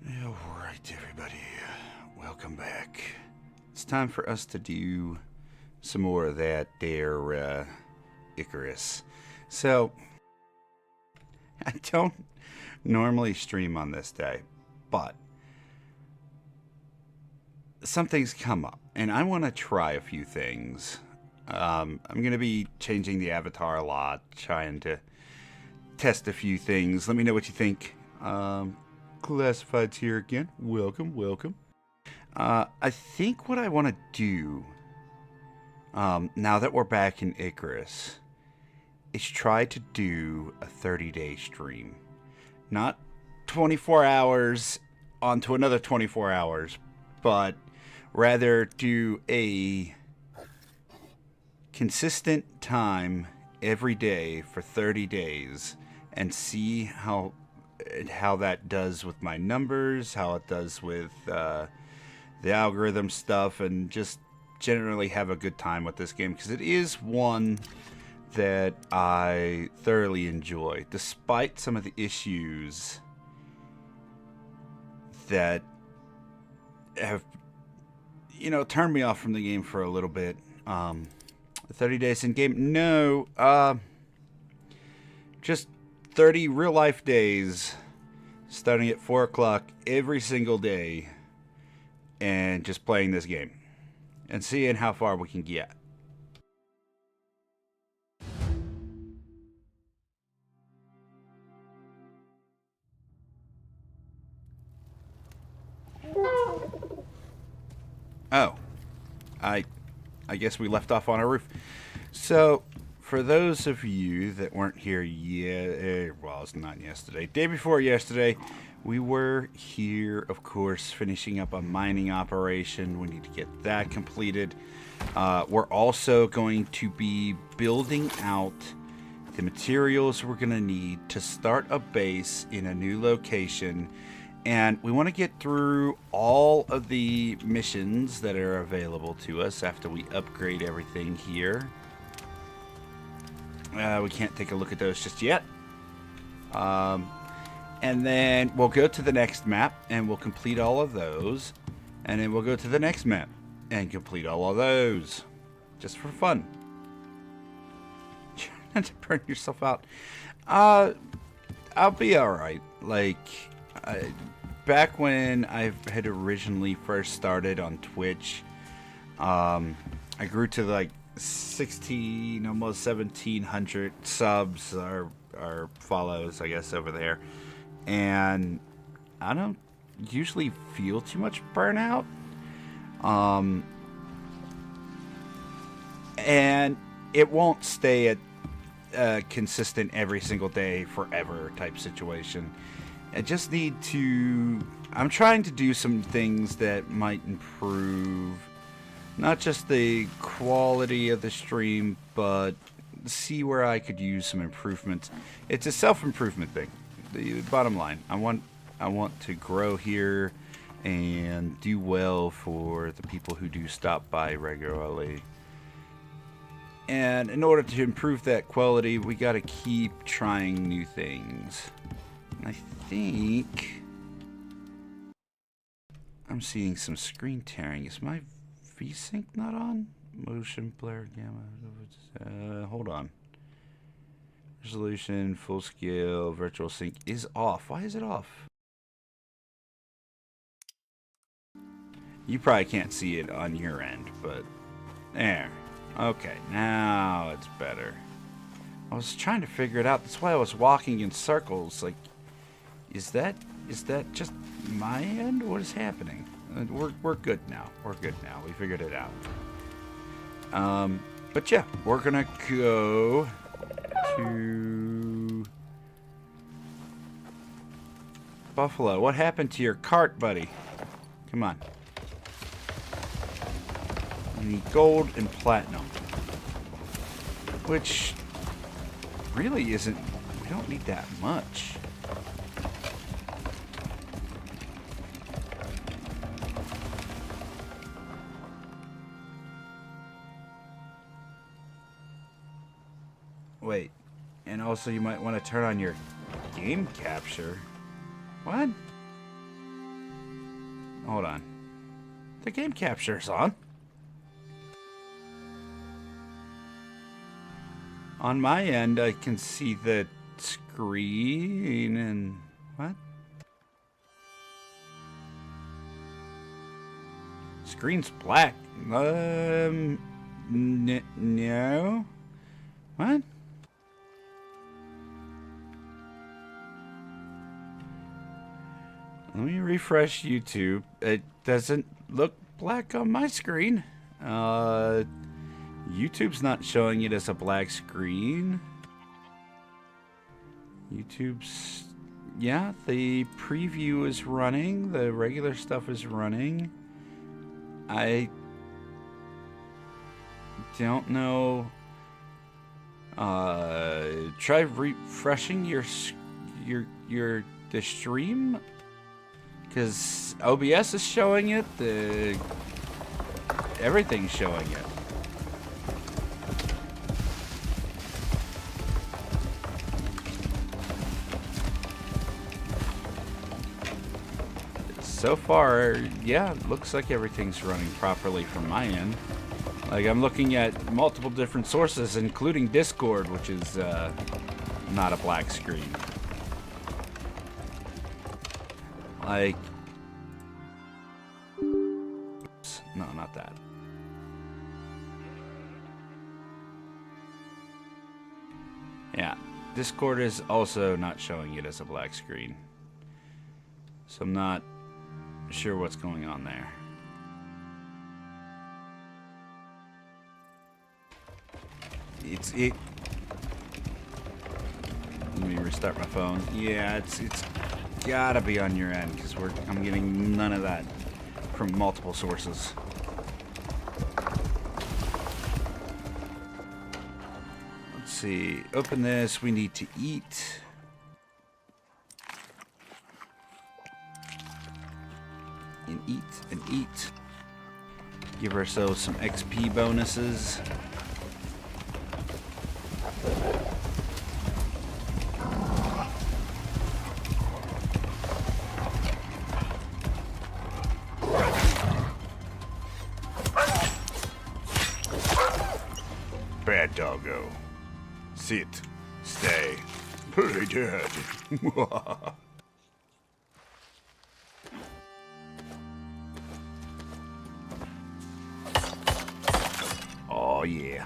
Alright, everybody. Welcome back. It's time for us to do some more of that there, Icarus. So, I don't normally stream on this day, but something's come up, and I want to try a few things. I'm going to be changing the avatar a lot, trying to test a few things. Let me know what you think. Classifieds here again. Welcome, welcome. I think what I want to do, now that we're back in Icarus, is try to do a 30-day stream. Not 24 hours onto another 24 hours, but rather do a consistent time every day for 30 days and see how that does with my numbers, how it does with the algorithm stuff, and just generally have a good time with this game, because it is one that I thoroughly enjoy, despite some of the issues that have, turned me off from the game for a little bit. 30 days in game? No, just 30 real-life days, starting at 4 o'clock every single day, and just playing this game, and seeing how far we can get. Oh, I guess we left off on our roof. So, for those of you that weren't here yet, well, it's not yesterday, day before yesterday, we were here, of course, finishing up a mining operation. We need to get that completed. We're also going to be building out the materials we're going to need to start a base in a new location. And we want to get through all of the missions that are available to us after we upgrade everything here. We can't take a look at those just yet. And then we'll go to the next map and we'll complete all of those. And then we'll go to the next map and complete all of those. Just for fun. Try not to burn yourself out. I'll be alright. Like, back when I had originally first started on Twitch, I grew to like 16, almost 1,700 subs or follows, I guess, over there. And I don't usually feel too much burnout. And it won't stay at consistent every single day forever type situation. I just need to... I'm trying to do some things that might improve not just the quality of the stream, but see where I could use some improvements. It's a self-improvement thing. The bottom line, I want to grow here and do well for the people who do stop by regularly. And in order to improve that quality, we got to keep trying new things. I think I'm seeing some screen tearing. Is my VSync not on? Motion blur gamma. Hold on. Resolution, full scale, virtual sync is off. Why is it off? You probably can't see it on your end, but there. Okay, now it's better. I was trying to figure it out. That's why I was walking in circles. Like, is that just my end? What is happening? We're good now. We're good now. We figured it out. But yeah, we're gonna go to Buffalo. What happened to your cart, buddy? Come on. We need gold and platinum, which really isn't. We don't need that much. Wait, and also you might want to turn on your game capture. What? hold on. The game capture's on. On my end, I can see the screen and... What? Screen's black. No. What? Let me refresh YouTube. It doesn't look black on my screen. YouTube's not showing it as a black screen. YouTube's... Yeah, the preview is running. The regular stuff is running. I don't know. Try refreshing the stream, because OBS is showing it. Everything's showing it. So far, yeah, it looks like everything's running properly from my end. Like, I'm looking at multiple different sources, including Discord, which is not a black screen. Like... Oops, no, not that. Yeah, Discord is also not showing it as a black screen. So I'm not sure what's going on there. Let me restart my phone. Yeah, it's gotta be on your end, because I'm getting none of that from multiple sources. Let's see. Open this. We need to eat. And eat and eat. Give ourselves some XP bonuses. Bad doggo. Sit. Stay. Play dead. Oh, yeah.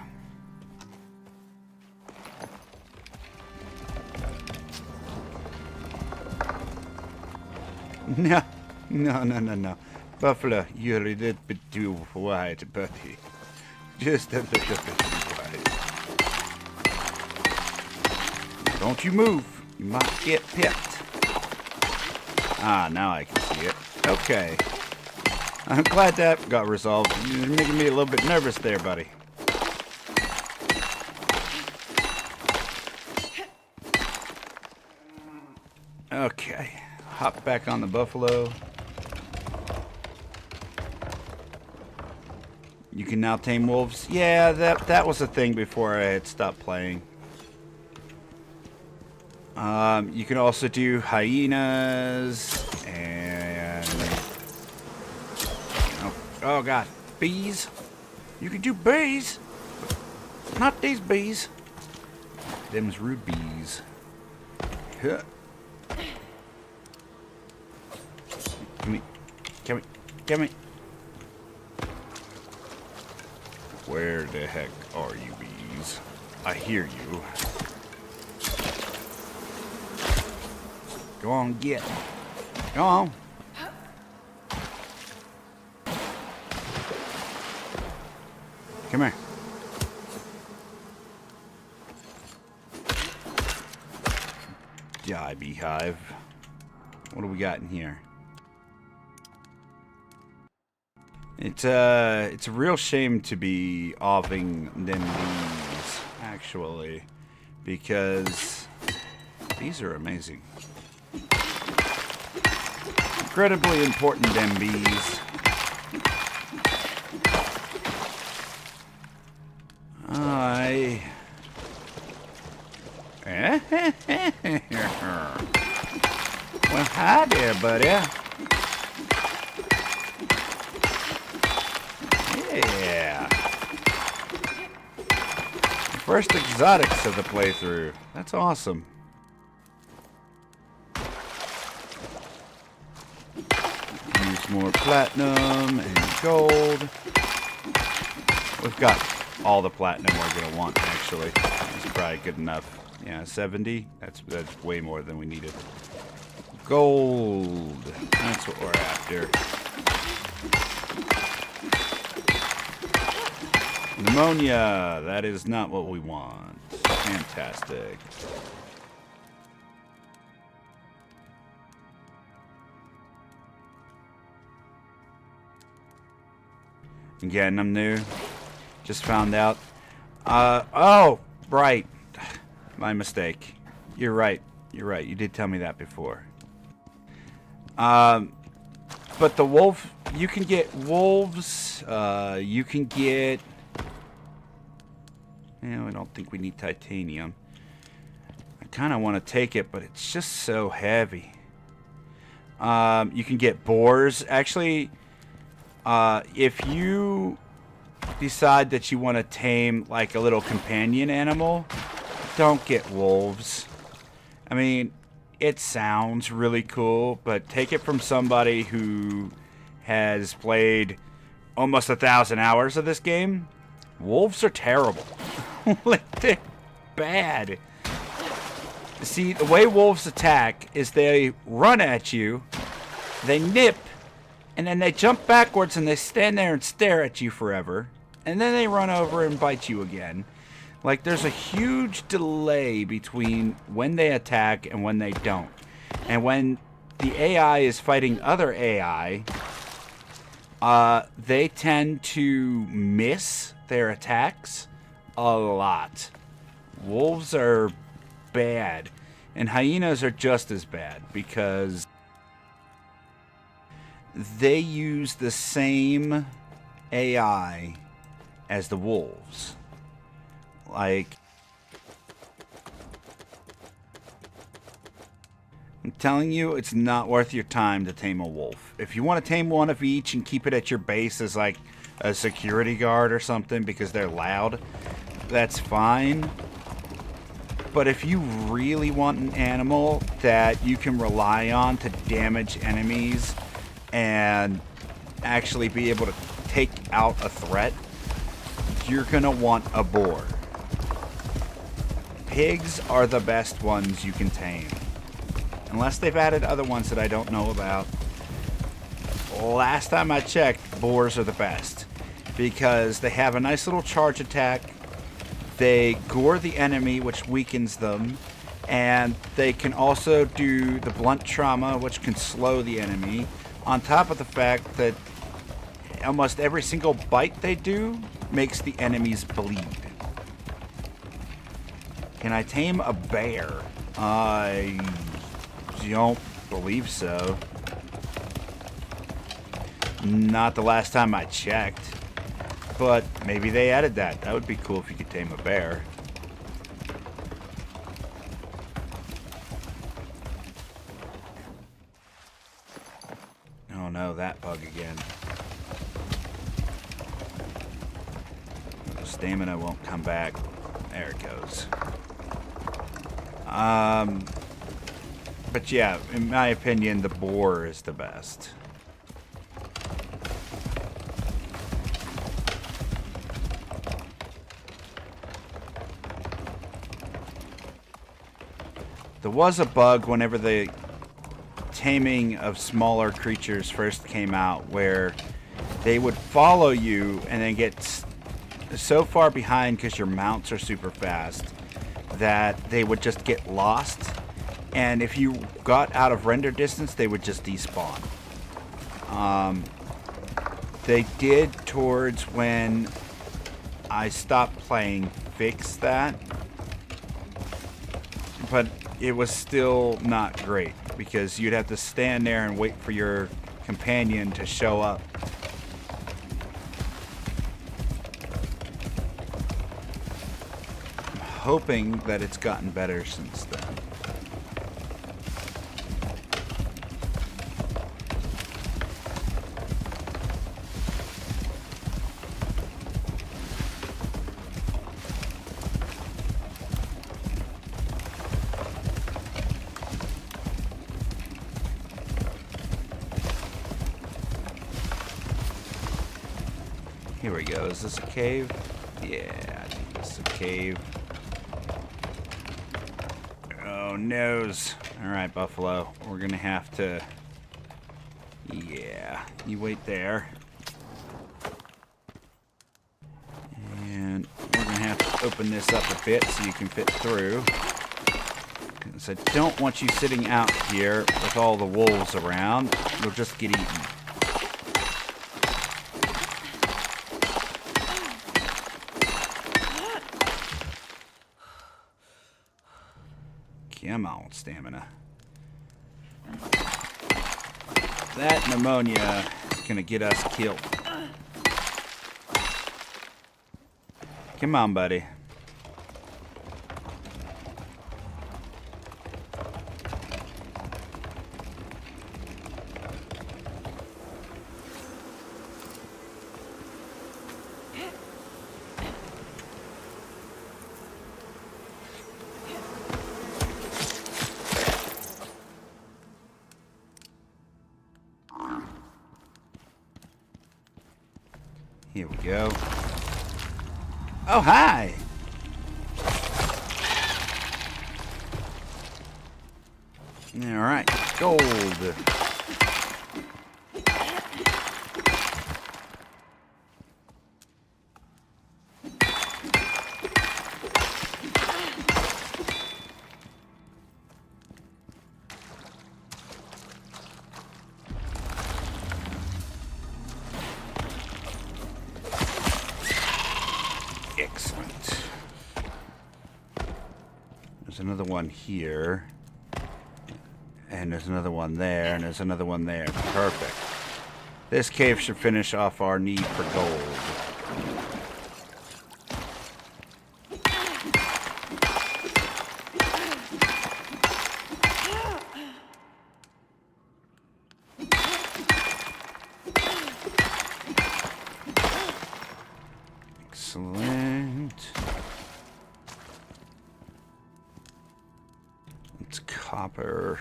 No. Buffalo, you're a little bit too white, buddy. Just a little bit too white. Don't you move. You might get picked. Ah, now I can see it. Okay. I'm glad that got resolved. You're making me a little bit nervous there, buddy. Okay. Hop back on the buffalo. You can now tame wolves. Yeah, that was a thing before I had stopped playing. You can also do hyenas and... Oh god, bees. You can do bees. Not these bees. Them's rude bees. Huh. Come me. Where the heck are you, bees? I hear you. Go on, get. Go on. Come here. Die, beehive. What do we got in here? It's a real shame to be offing them bees, actually, because these are amazing. Incredibly important, them bees. Well, hi there, buddy. First exotics of the playthrough. That's awesome. Use more platinum and gold. We've got all the platinum we're going to want, actually. It's probably good enough. Yeah, 70. That's way more than we needed. Gold. That's what we're after. Pneumonia. That is not what we want. Fantastic. Again, I'm new. Just found out. Oh, right. My mistake. You're right. You're right. You did tell me that before. But the wolf, you can get wolves. You can get... I don't think we need titanium. I kind of want to take it, but it's just so heavy. You can get boars. Actually, if you decide that you want to tame like a little companion animal, don't get wolves. I mean, it sounds really cool, but take it from somebody who has played almost 1,000 hours of this game. Wolves are terrible. They're bad. See, the way wolves attack is they run at you, they nip, and then they jump backwards and they stand there and stare at you forever. And then they run over and bite you again. Like, there's a huge delay between when they attack and when they don't. And when the AI is fighting other AI, they tend to miss their attacks a lot. Wolves are bad. And hyenas are just as bad because they use the same AI as the wolves. Like, I'm telling you, it's not worth your time to tame a wolf. If you want to tame one of each and keep it at your base as like a security guard or something because they're loud, that's fine. But if you really want an animal that you can rely on to damage enemies and actually be able to take out a threat, you're gonna want a boar. Pigs are the best ones you can tame. Unless they've added other ones that I don't know about. Last time I checked, boars are the best. Because they have a nice little charge attack. They gore the enemy, which weakens them. And they can also do the blunt trauma, which can slow the enemy. On top of the fact that almost every single bite they do makes the enemies bleed. Can I tame a bear? I don't believe so. Not the last time I checked. But maybe they added that. That would be cool if you could tame a bear. Oh no, that bug again. The stamina won't come back. There it goes. But yeah, in my opinion, the boar is the best. There was a bug whenever the taming of smaller creatures first came out where they would follow you and then get so far behind because your mounts are super fast that they would just get lost. And if you got out of render distance, they would just despawn. They did towards when I stopped playing fix that. But it was still not great because you'd have to stand there and wait for your companion to show up. I'm hoping that it's gotten better since then. Here we go. Is this a cave? Yeah, I think this is a cave. Oh, noes. Alright, Buffalo. We're gonna have to... Yeah, you wait there. And we're gonna have to open this up a bit so you can fit through. Because I don't want you sitting out here with all the wolves around. You'll just get eaten. Come on, stamina. That pneumonia is gonna get us killed. Come on, buddy. Here we go. Oh, hi! Alright, gold. Excellent. There's another one here. And there's another one there, and there's another one there. Perfect. This cave should finish off our need for gold. Excellent. It's copper.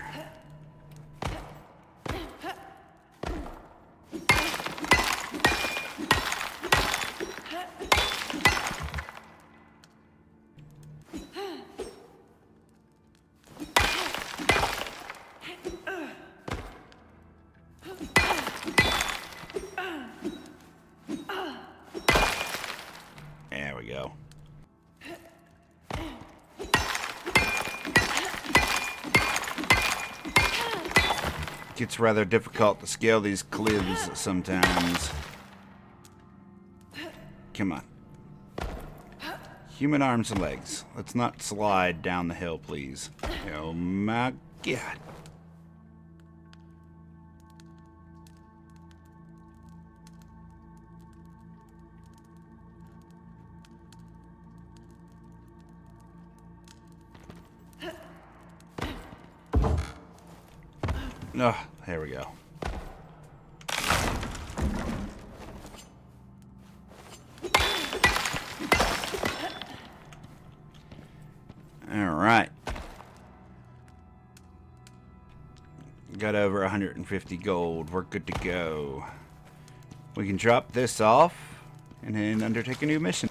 There we go. Gets rather difficult to scale these cliffs sometimes. Come on. Human arms and legs. Let's not slide down the hill, please. Oh my God. Oh, there we go. All right. Got over 150 gold. We're good to go. We can drop this off and then undertake a new mission.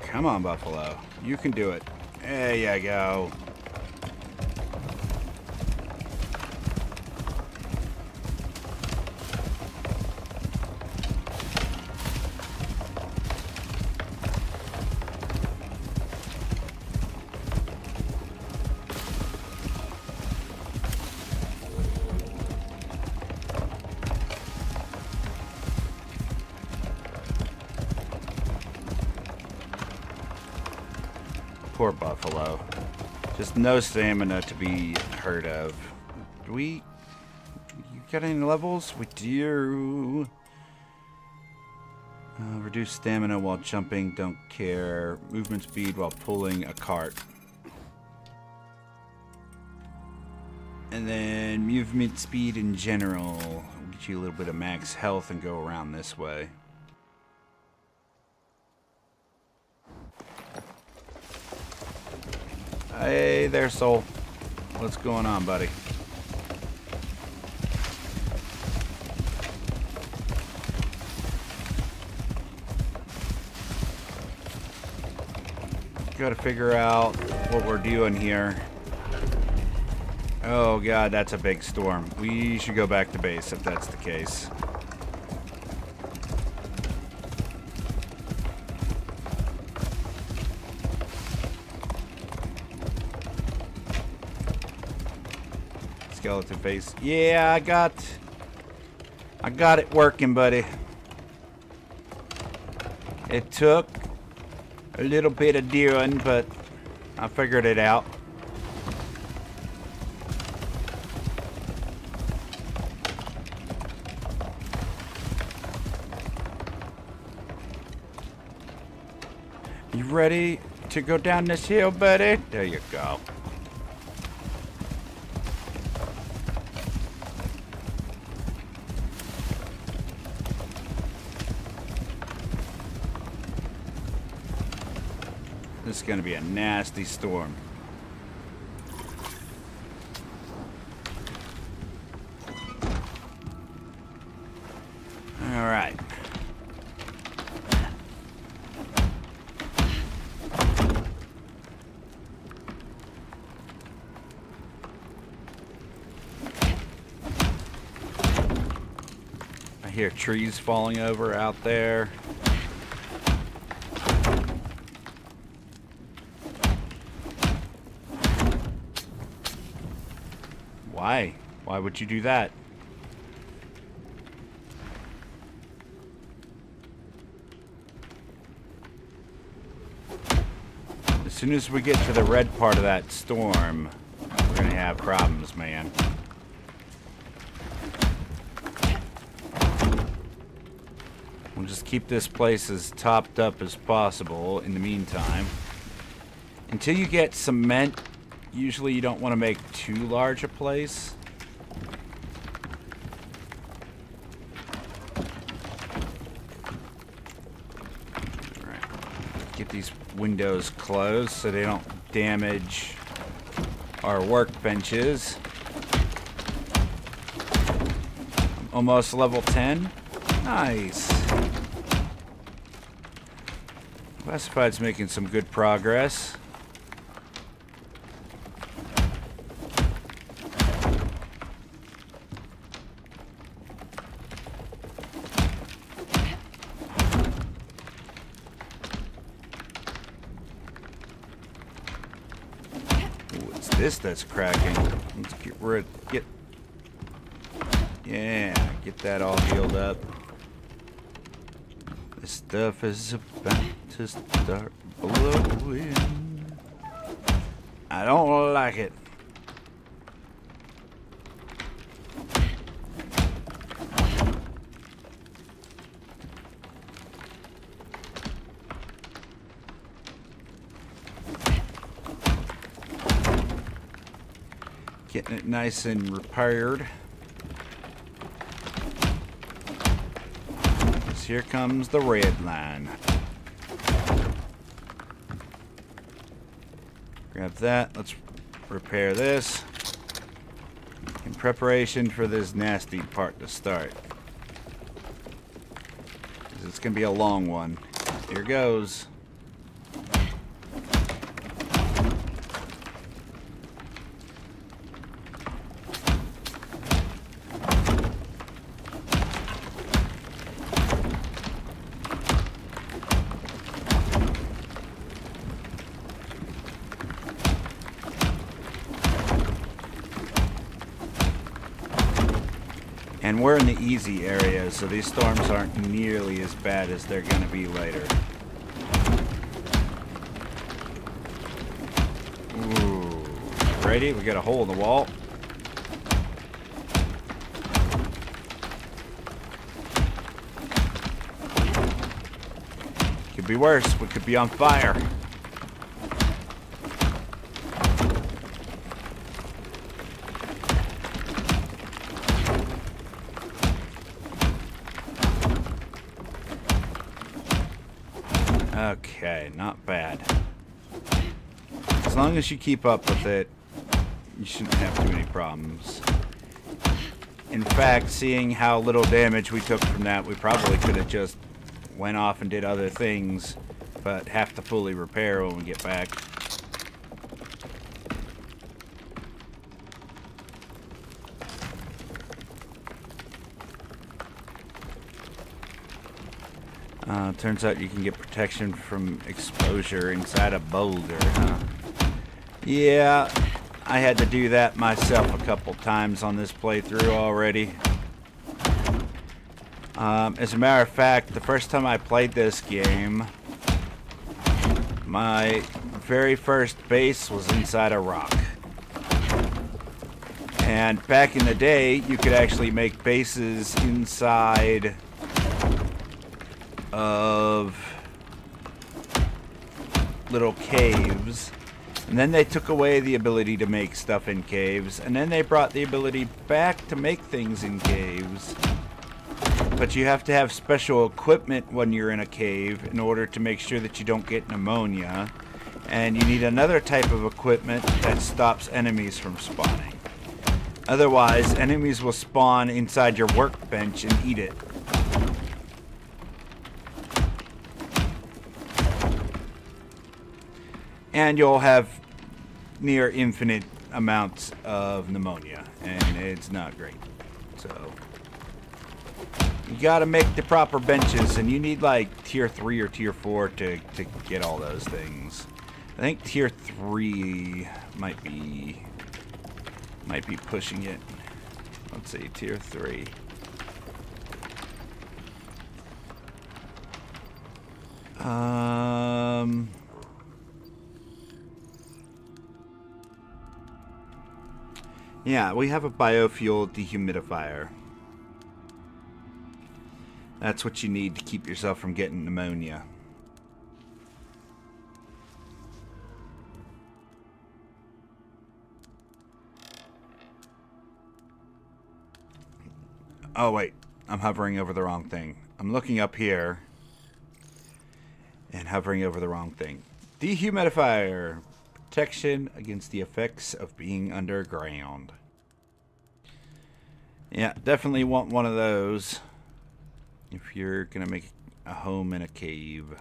Come on, Buffalo. You can do it. There you go. Poor Buffalo. Just no stamina to be heard of. Do we... You got any levels? We do. Reduce stamina while jumping. Don't care. Movement speed while pulling a cart. And then movement speed in general. We'll get you a little bit of max health and go around this way. Hey there, Soul. What's going on, buddy? Gotta figure out what we're doing here. Oh god, that's a big storm. We should go back to base if that's the case. Skeleton face. Yeah, I got it working, buddy. It took a little bit of doing, but I figured it out. You ready to go down this hill, buddy? There you go. This is going to be a nasty storm. All right. I hear trees falling over out there. Why? Why would you do that? As soon as we get to the red part of that storm, we're gonna have problems, man. We'll just keep this place as topped up as possible in the meantime. Until you get cement, usually you don't want to make too large a place. Alright. Get these windows closed so they don't damage our workbenches. I'm almost level 10. Nice. Classified's making some good progress. This that's cracking. Let's get rid. Get that all healed up. This stuff is about to start blowing. I don't like it. Getting it nice and repaired. So here comes the red line. Grab that. Let's repair this in preparation for this nasty part to start. It's going to be a long one. Here goes. And we're in the easy area, so these storms aren't nearly as bad as they're going to be later. Ooh. Ready? We got a hole in the wall. Could be worse. We could be on fire. Okay, not bad. As long as you keep up with it, you shouldn't have too many problems. In fact, seeing how little damage we took from that, we probably could have just went off and did other things, but have to fully repair when we get back. Turns out you can get protection from exposure inside a boulder, huh? Yeah, I had to do that myself a couple times on this playthrough already. As a matter of fact, the first time I played this game, my very first base was inside a rock. And back in the day, you could actually make bases inside of little caves, and then they took away the ability to make stuff in caves, and then they brought the ability back to make things in caves, but you have to have special equipment when you're in a cave in order to make sure that you don't get pneumonia, and you need another type of equipment that stops enemies from spawning. Otherwise, enemies will spawn inside your workbench and eat it. And you'll have near infinite amounts of pneumonia, and it's not great. So you gotta make the proper benches, and you need like tier 3 or tier 4 to get all those things. I think tier 3 might be pushing it. Let's see, tier 3. Yeah, we have a biofuel dehumidifier. That's what you need to keep yourself from getting pneumonia. Oh wait, I'm hovering over the wrong thing. I'm looking up here and hovering over the wrong thing. Dehumidifier. Protection against the effects of being underground. Yeah, definitely want one of those if you're gonna make a home in a cave.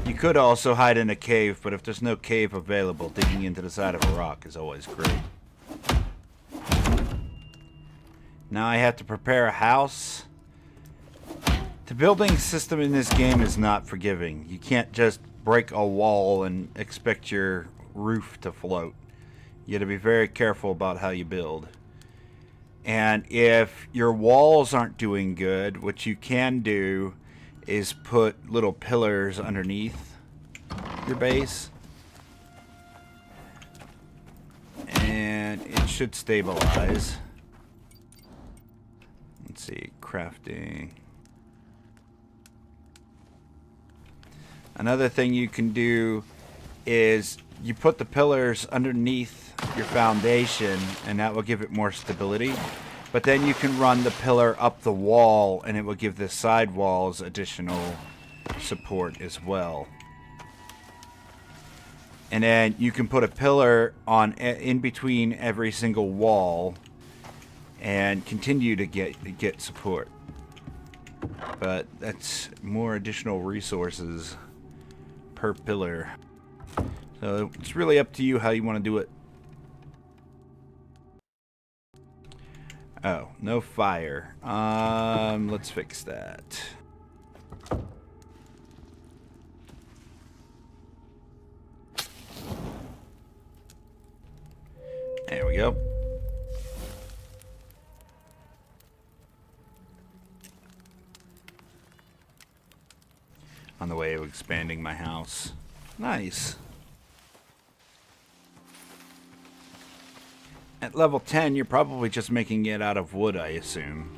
You could also hide in a cave, but if there's no cave available, digging into the side of a rock is always great. Now I have to prepare a house. The building system in this game is not forgiving. You can't just break a wall and expect your roof to float. You gotta be very careful about how you build. And if your walls aren't doing good, what you can do is put little pillars underneath your base. And it should stabilize. Let's see, crafting. Another thing you can do is you put the pillars underneath your foundation, and that will give it more stability. But then you can run the pillar up the wall, and it will give the side walls additional support as well. And then you can put a pillar on in between every single wall and continue to get support. But that's more additional resources per pillar. So it's really up to you how you want to do it. Oh, no fire. Let's fix that. There we go. On the way of expanding my house. Nice. At level 10, you're probably just making it out of wood, I assume.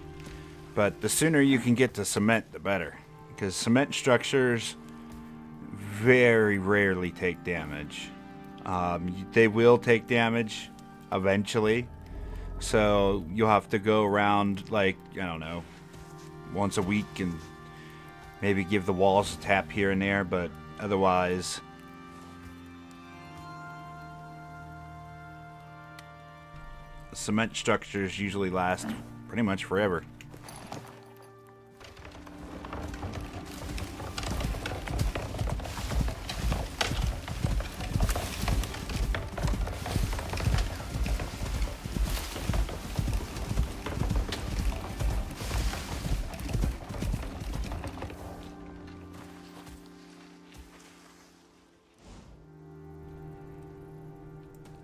But the sooner you can get to cement, the better. Because cement structures very rarely take damage. They will take damage eventually. So you'll have to go around, like, I don't know, once a week and maybe give the walls a tap here and there, but otherwise Cement structures usually last pretty much forever.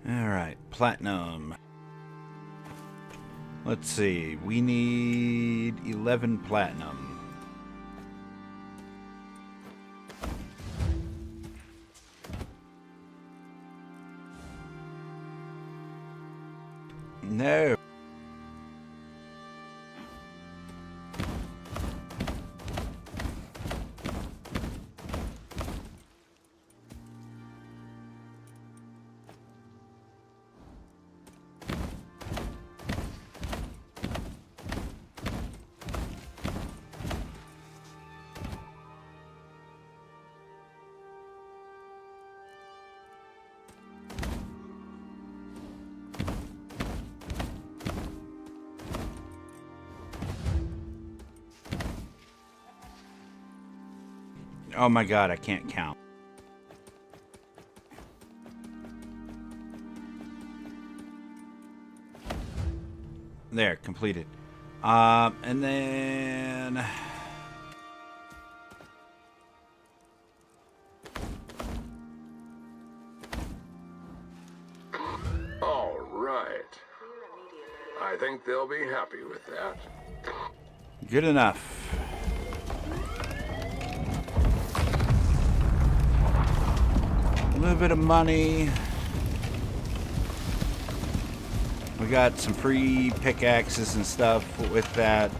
Alright, platinum. Let's see, we need 11 platinum. No. Oh my god, I can't count. There, completed. And then... All right. I think they'll be happy with that. Good enough. A little bit of money. We got some free pickaxes and stuff with that.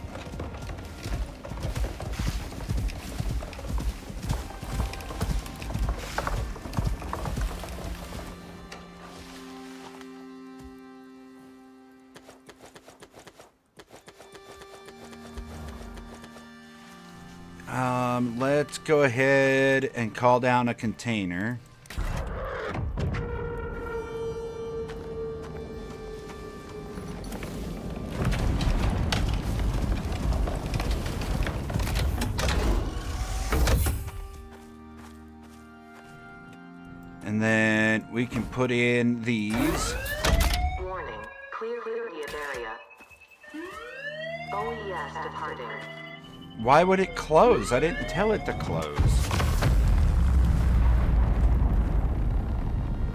Let's go ahead and call down a container. And then we can put in these. Warning, clear immediate area. OES departing. Why would it close? I didn't tell it to close.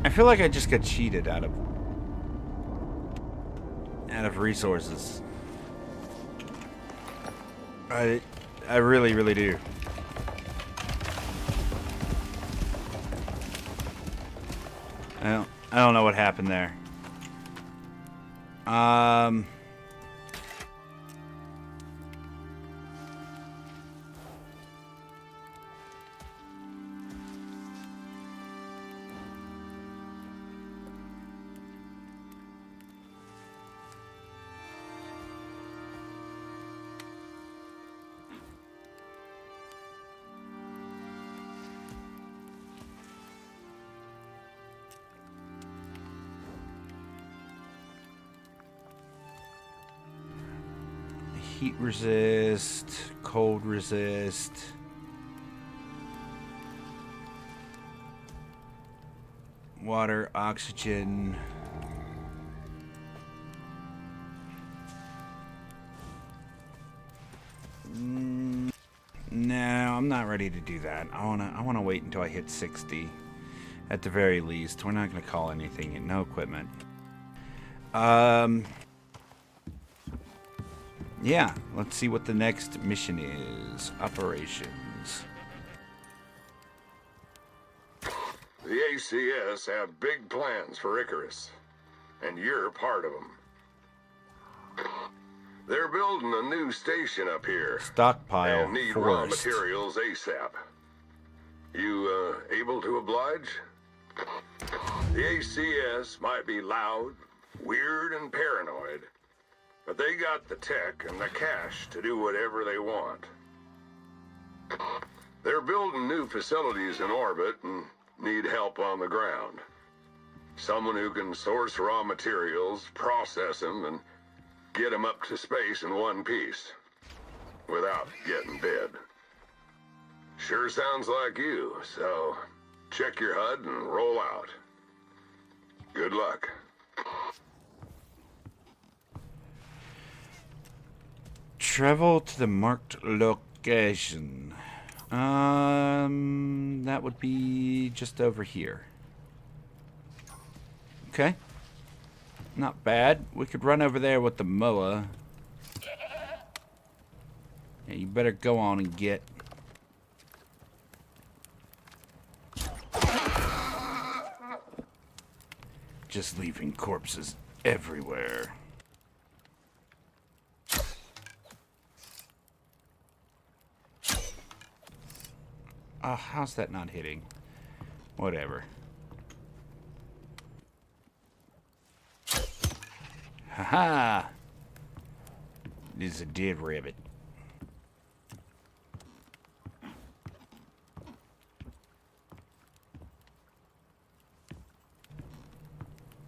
I feel like I just got cheated out of resources. I really, really do. I don't know what happened there. Heat resist, cold resist. Water, oxygen. No, I'm not ready to do that. I wanna wait until I hit 60. At the very least. We're not gonna call anything in. No equipment. Yeah, let's see what the next mission is. Operations. The ACS have big plans for Icarus, and you're part of them. They're building a new station up here. Stockpile and need forest. raw materials ASAP. You able to oblige? The ACS might be loud, weird, and paranoid, but they got the tech and the cash to do whatever they want. They're building new facilities in orbit and need help on the ground. Someone who can source raw materials, process them, and get them up to space in one piece. Without getting dead. Sure sounds like you, so check your HUD and roll out. Good luck. Travel to the marked location. That would be just over here. Okay. Not bad. We could run over there with the mower. Yeah, you better go on and get. Just leaving corpses everywhere. How's that not hitting? Whatever. Haha! This is a dead rabbit.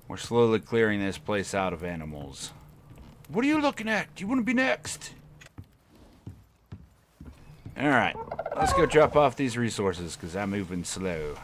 We're slowly clearing this place out of animals. What are you looking at? Do you want to be next? Alright, let's go drop off these resources because I'm moving slow.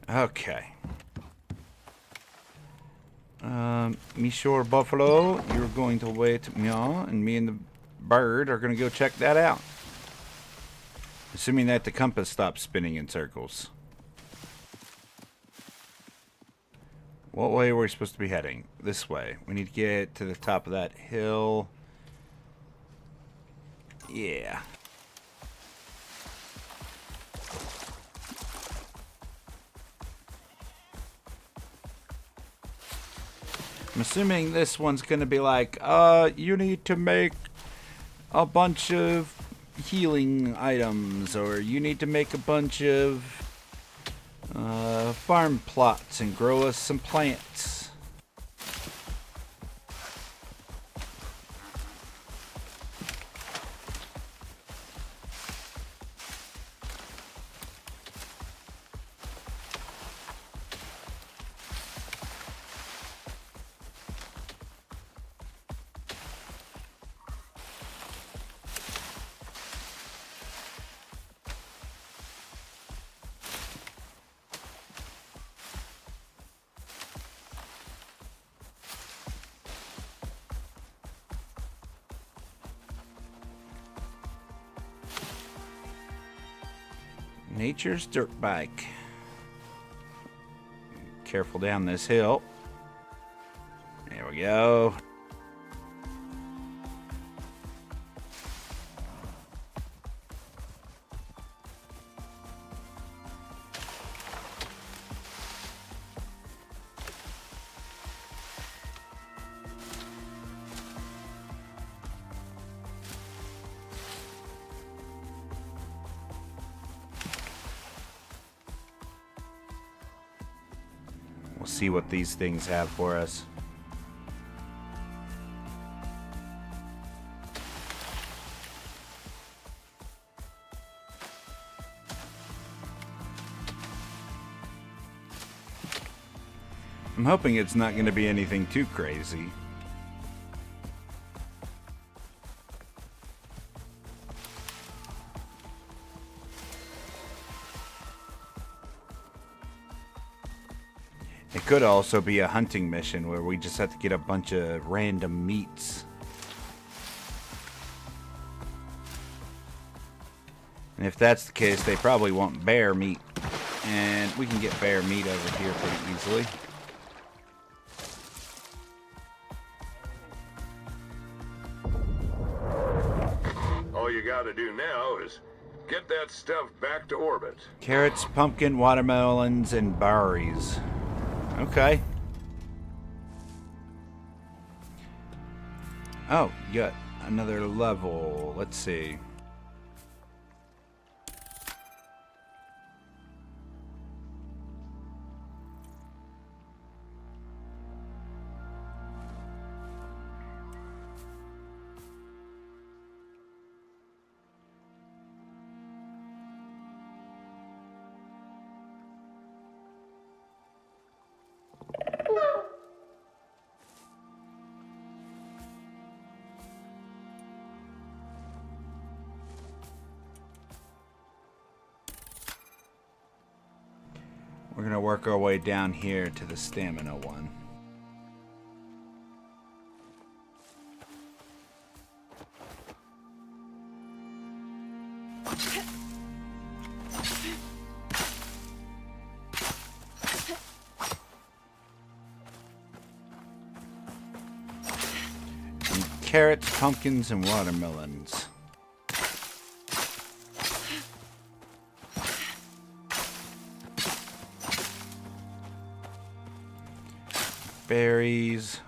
Okay. Me sure Buffalo, you're going to wait, meow, and me and the bird are going to go check that out. Assuming that the compass stops spinning in circles. What way are we supposed to be heading? This way. We need to get to the top of that hill. Yeah. I'm assuming this one's going to be like, you need to make a bunch of healing items, or you need to make a bunch of farm plots and grow us some plants. Nature's dirt bike. Careful down this hill. There we go. We'll see what these things have for us. I'm hoping it's not going to be anything too crazy. It could also be a hunting mission where we just have to get a bunch of random meats And if that's the case, they probably want bear meat. And we can get bear meat over here pretty easily. All you gotta do now is get that stuff back to orbit. Carrots, pumpkin, watermelons, and berries. Okay. Oh, you got another level. Let's see. We're going to work our way down here to the stamina one. And carrots, pumpkins, and watermelons. Berries.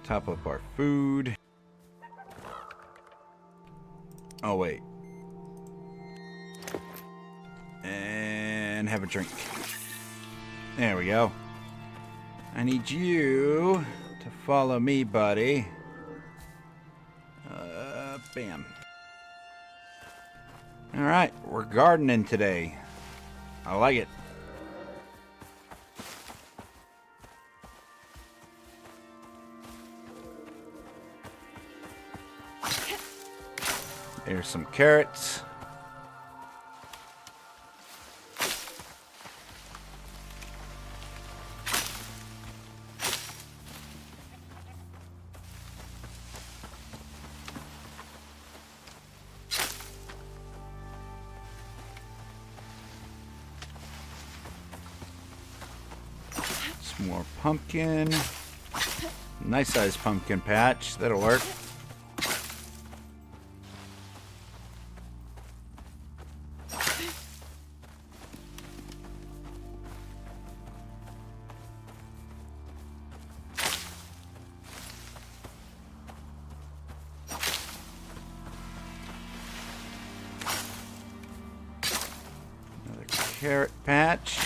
Top up our food. Oh, wait. And have a drink. There we go. I need you to follow me, buddy. Bam. Alright, we're gardening today. I like it. There's some carrots. Some more pumpkin. Nice sized pumpkin patch. That'll work. Carrot patch.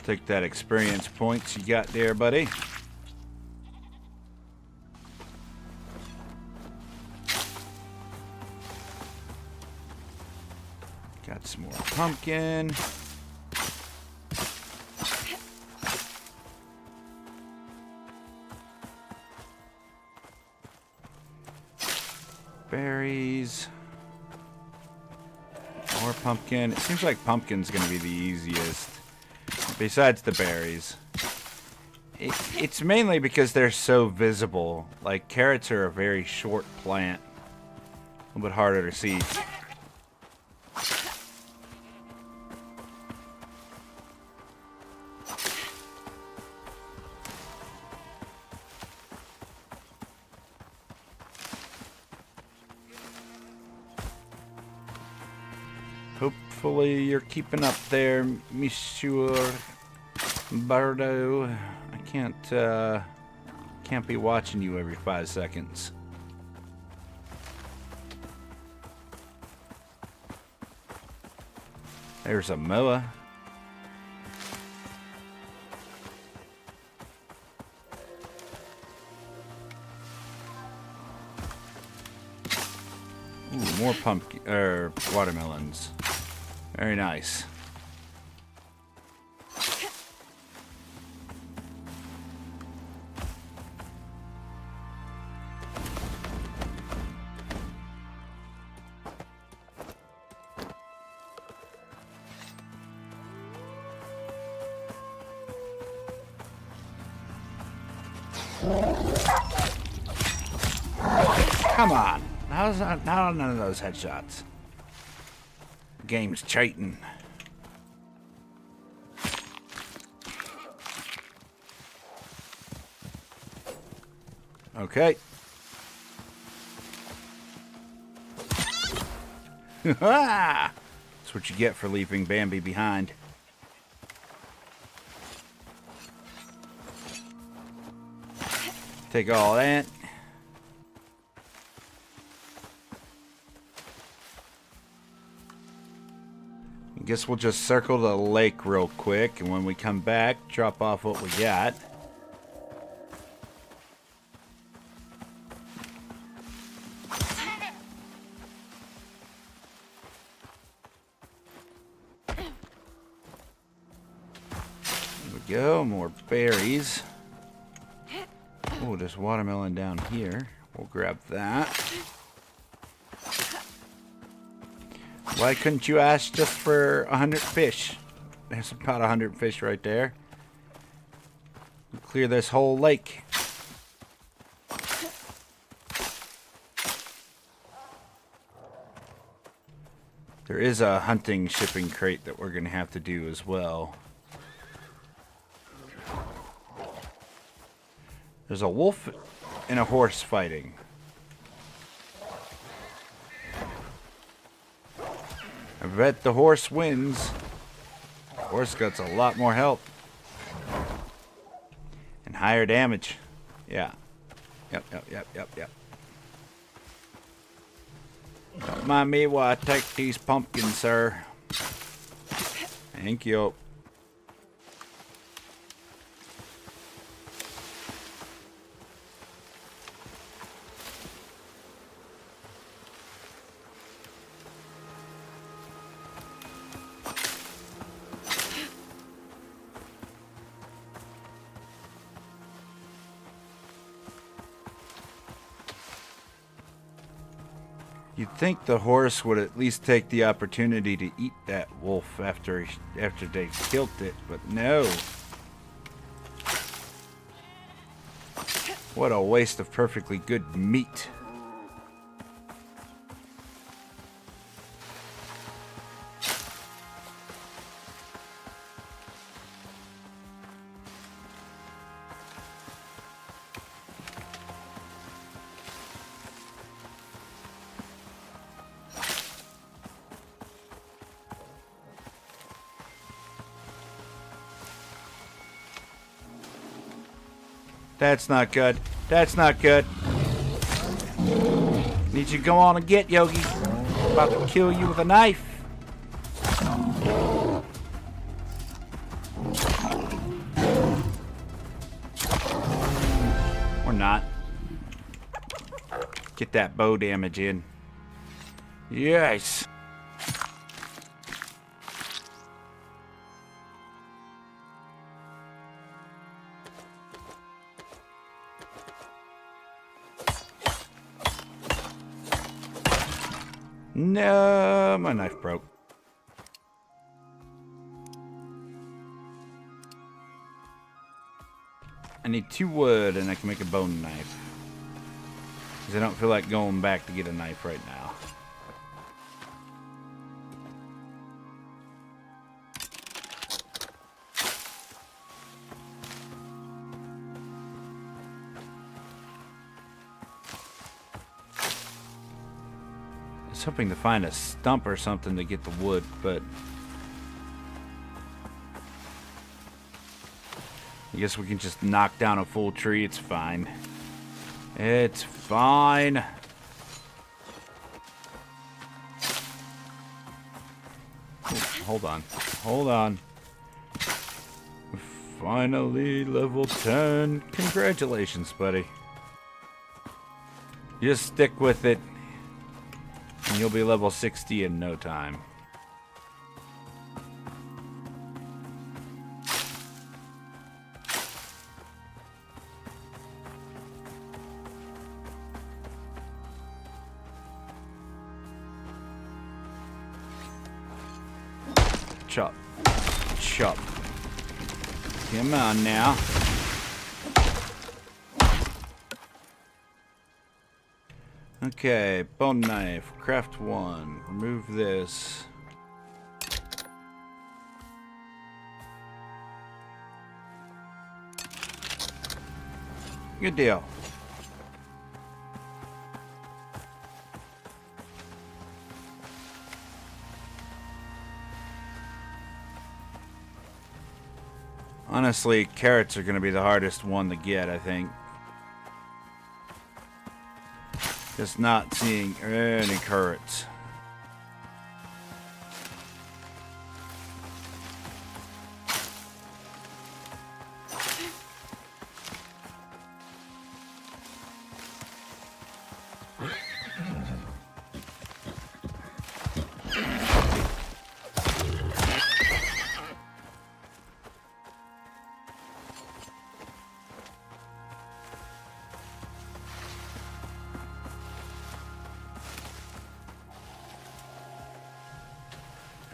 Take that experience points you got there, buddy. Got some more pumpkin. Berries. More pumpkin. It seems like pumpkin's gonna be the easiest. Besides the berries. It's mainly because they're so visible. Like, carrots are a very short plant. A little bit harder to see. Hopefully you're keeping up there, Monsieur Bardo. I can't be watching you every 5 seconds. There's a moa. Ooh, more pumpkin watermelons. Very nice. Come on. How's that? How none of those headshots? Game's cheating. Okay. That's what you get for leaving Bambi behind. Take all that. I guess we'll just circle the lake real quick, and when we come back, drop off what we got. There we go, more berries. Oh, there's watermelon down here. We'll grab that. Why couldn't you ask just for 100 fish? There's about 100 fish right there. We'll clear this whole lake. There is a hunting shipping crate that we're going to have to do as well. There's a wolf and a horse fighting. I bet the horse wins. The horse got a lot more health. And higher damage. Yeah. Yep. Don't mind me while I take these pumpkins, sir. Thank you. You'd think the horse would at least take the opportunity to eat that wolf after they killed it, but no. What a waste of perfectly good meat. That's not good. That's not good. Need you to go on and get Yogi. I'm about to kill you with a knife. Or not. Get that bow damage in. Yes. No, my knife broke. I need 2 wood and I can make a bone knife. Because I don't feel like going back to get a knife right now. I was hoping to find a stump or something to get the wood, but I guess we can just knock down a full tree. It's fine. It's fine. Oh, hold on. Hold on. Finally level 10. Congratulations, buddy. Just stick with it. And you'll be level 60 in no time. Chop. Chop. Come on now. Okay, bone knife, craft 1, remove this. Good deal. Honestly, carrots are going to be the hardest one to get, I think. Just not seeing any carrots.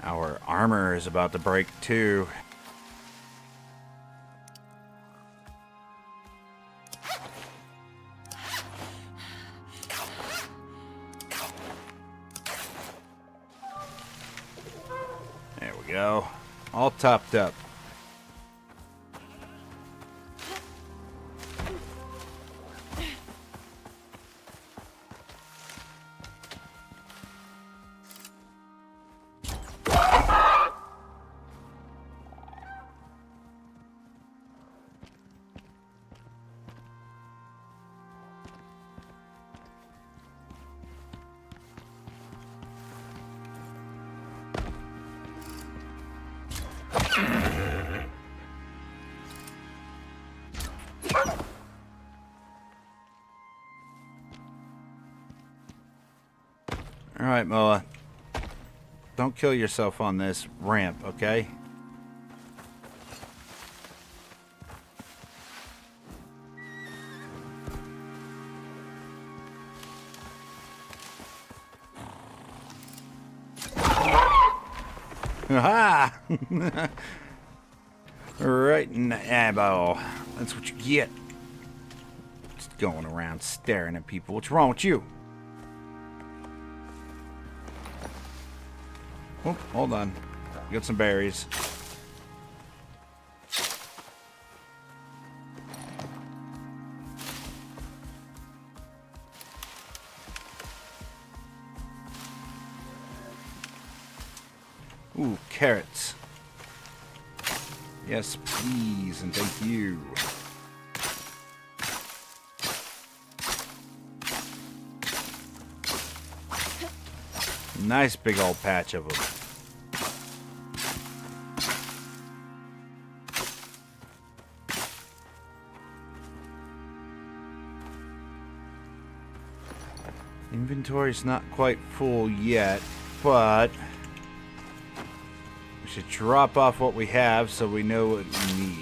Our armor is about to break too. There we go. All topped up. Alright, Moa. Don't kill yourself on this ramp, okay? Ha! Right in the eyeball. That's what you get. Just going around staring at people. What's wrong with you? Oh, hold on. Get some berries. Ooh, carrots. Yes, please, and thank you. Nice big old patch of them. Inventory's not quite full yet, but we should drop off what we have so we know what we need.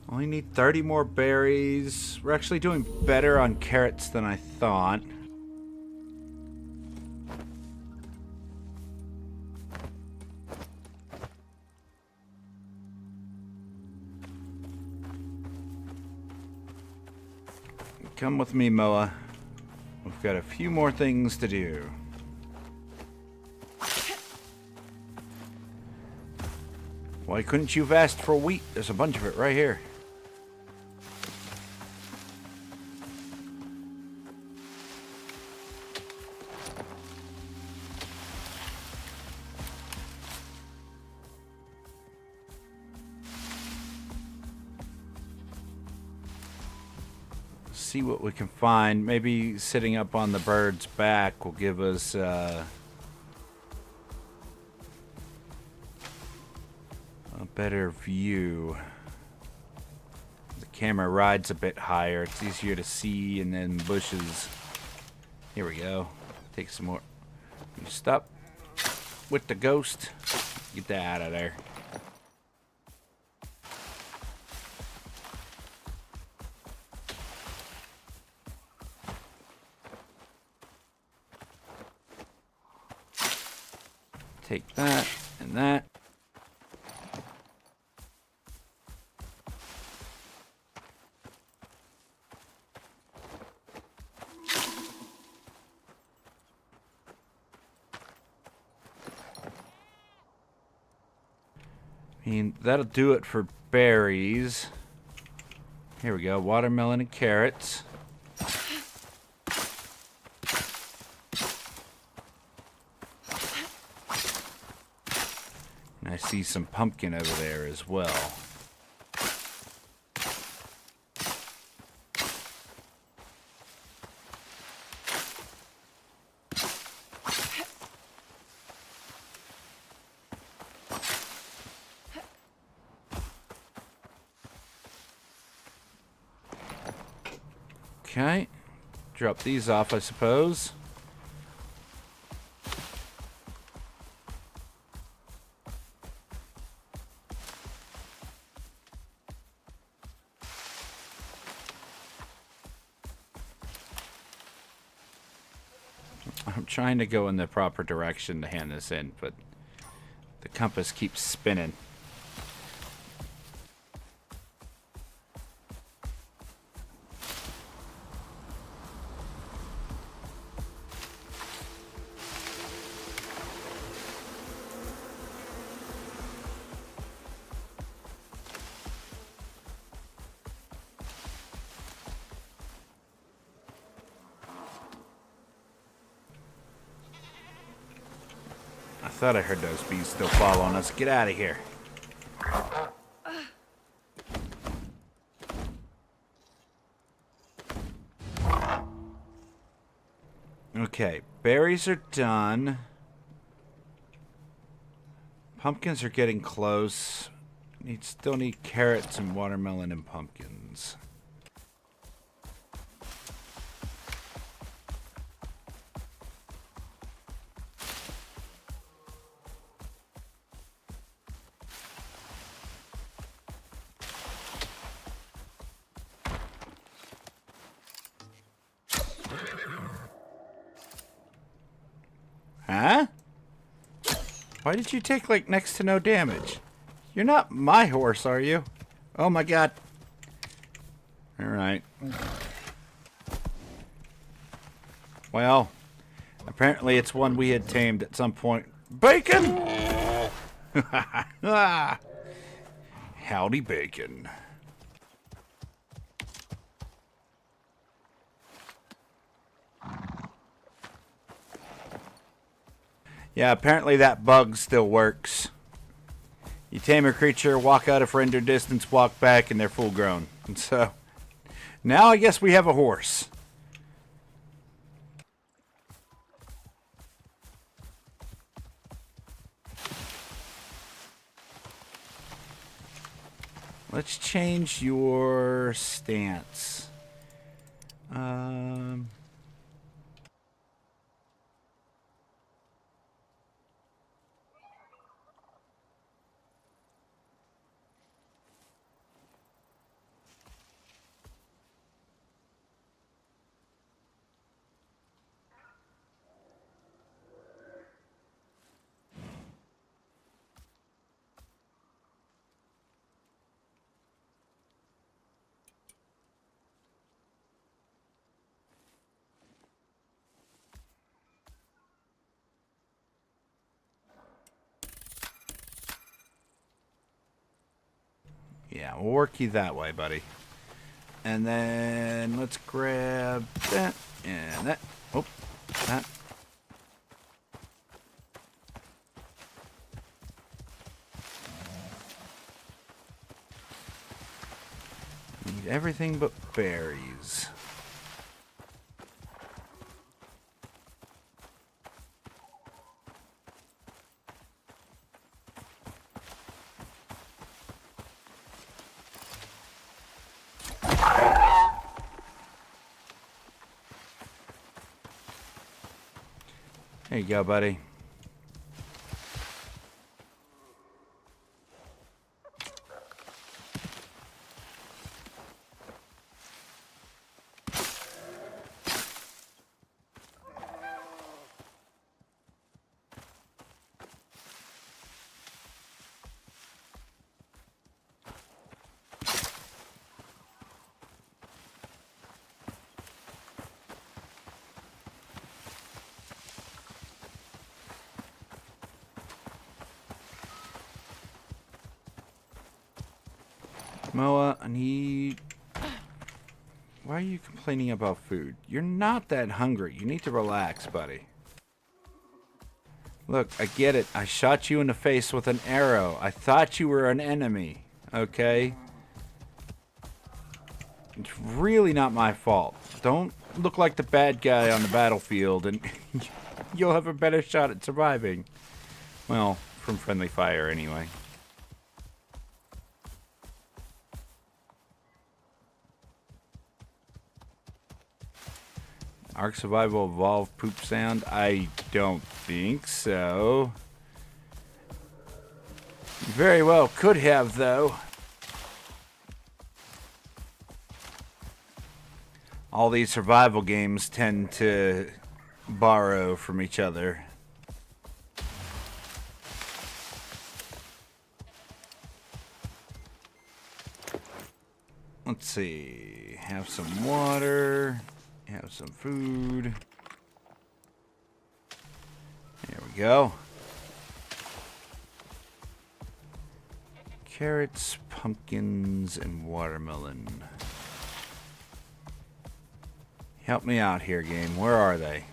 Only need 30 more berries. We're actually doing better on carrots than I thought. Come with me, Moa. We've got a few more things to do. Why couldn't you have asked for wheat? There's a bunch of it right here. see what we can find. Maybe sitting up on the bird's back will give us a better view. The camera rides a bit higher. It's easier to see, and then bushes. Here we go. Take some more. You stop with the ghost. Get that out of there. Take that and that. I mean, that'll do it for berries. Here we go, watermelon and carrots. And I see some pumpkin over there as well. Okay, drop these off, I suppose. I'm trying to go in the proper direction to hand this in, but the compass keeps spinning. I thought I heard those bees still following us. Get out of here. Okay, berries are done. Pumpkins are getting close. Still need carrots and watermelon and pumpkins. Huh? Why did you take, like, next to no damage? You're not my horse, are you? Oh my god. Alright. Well, apparently it's one we had tamed at some point. Bacon! Howdy, Bacon. Yeah, apparently that bug still works. You tame a creature, walk out a render distance, walk back, and they're full grown. And so, now I guess we have a horse. Let's change your stance. Yeah, we'll work you that way, buddy. And then let's grab that and that. Oh, that. Need everything but berries. There you go, buddy. Moa, I need... Why are you complaining about food? You're not that hungry. You need to relax, buddy. Look, I get it. I shot you in the face with an arrow. I thought you were an enemy, okay? It's really not my fault. Don't look like the bad guy on the battlefield, and you'll have a better shot at surviving. Well, from friendly fire, anyway. Ark Survival Evolved poop sound? I don't think so. Very well could have, though. All these survival games tend to borrow from each other. Let's see. Have some water. Have some food. There we go. Carrots, pumpkins, and watermelon. Help me out here, game. Where are they?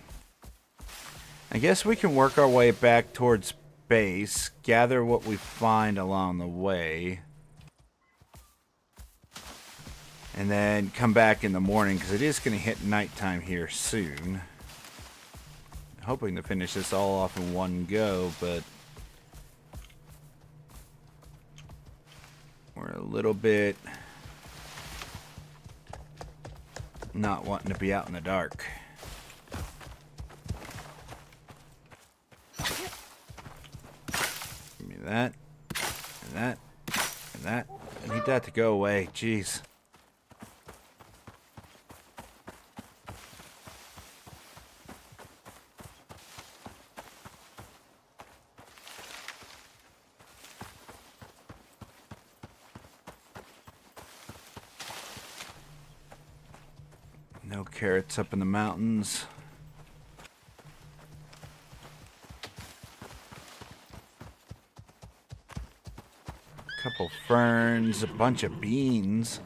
I guess we can work our way back towards base, gather what we find along the way, and then come back in the morning, because it is going to hit nighttime here soon. Hoping to finish this all off in one go, but we're a little bit not wanting to be out in the dark. Give me that, and that, and that. I need that to go away. Jeez. No carrots up in the mountains. A couple ferns, a bunch of beans.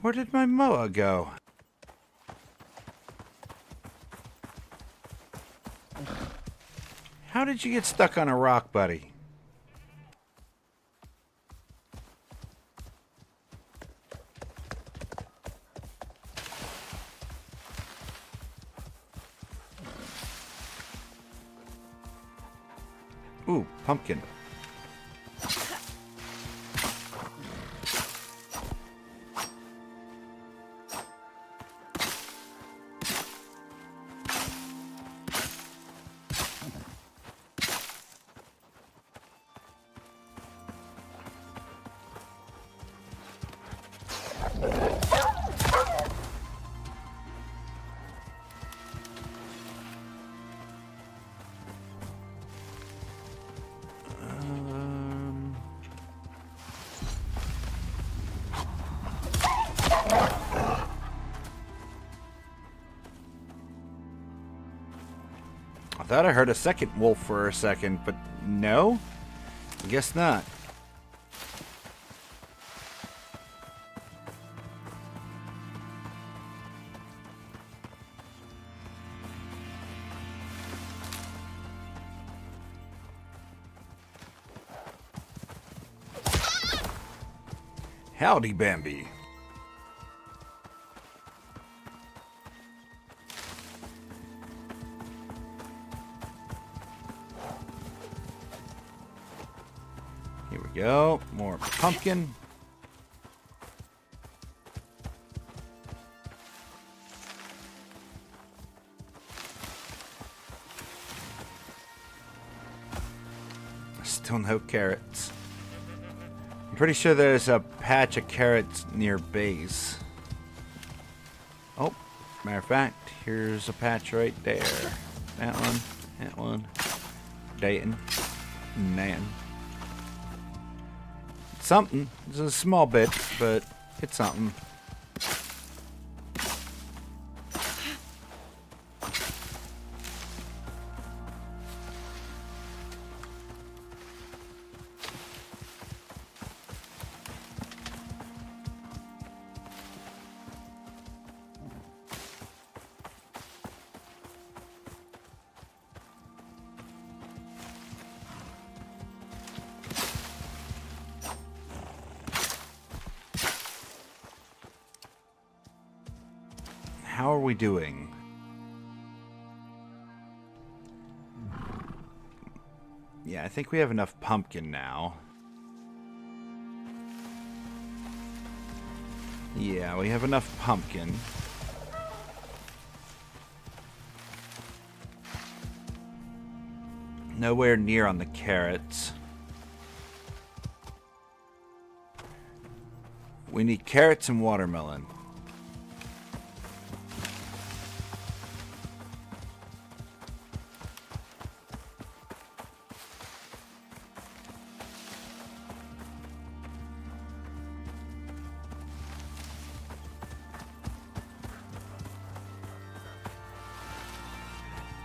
Where did my moa go? How did you get stuck on a rock, buddy? Ooh, pumpkin. I thought I heard a second wolf for a second, but no? I guess not. Howdy, Bambi. we go. More pumpkin. Still no carrots. I'm pretty sure there's a patch of carrots near base. Oh, matter of fact, here's a patch right there. That one, that one. Dayton. Man. Something. It's a small bit, but it's something. How are we doing? Yeah, I think we have enough pumpkin now. Yeah, we have enough pumpkin. Nowhere near on the carrots. We need carrots and watermelon.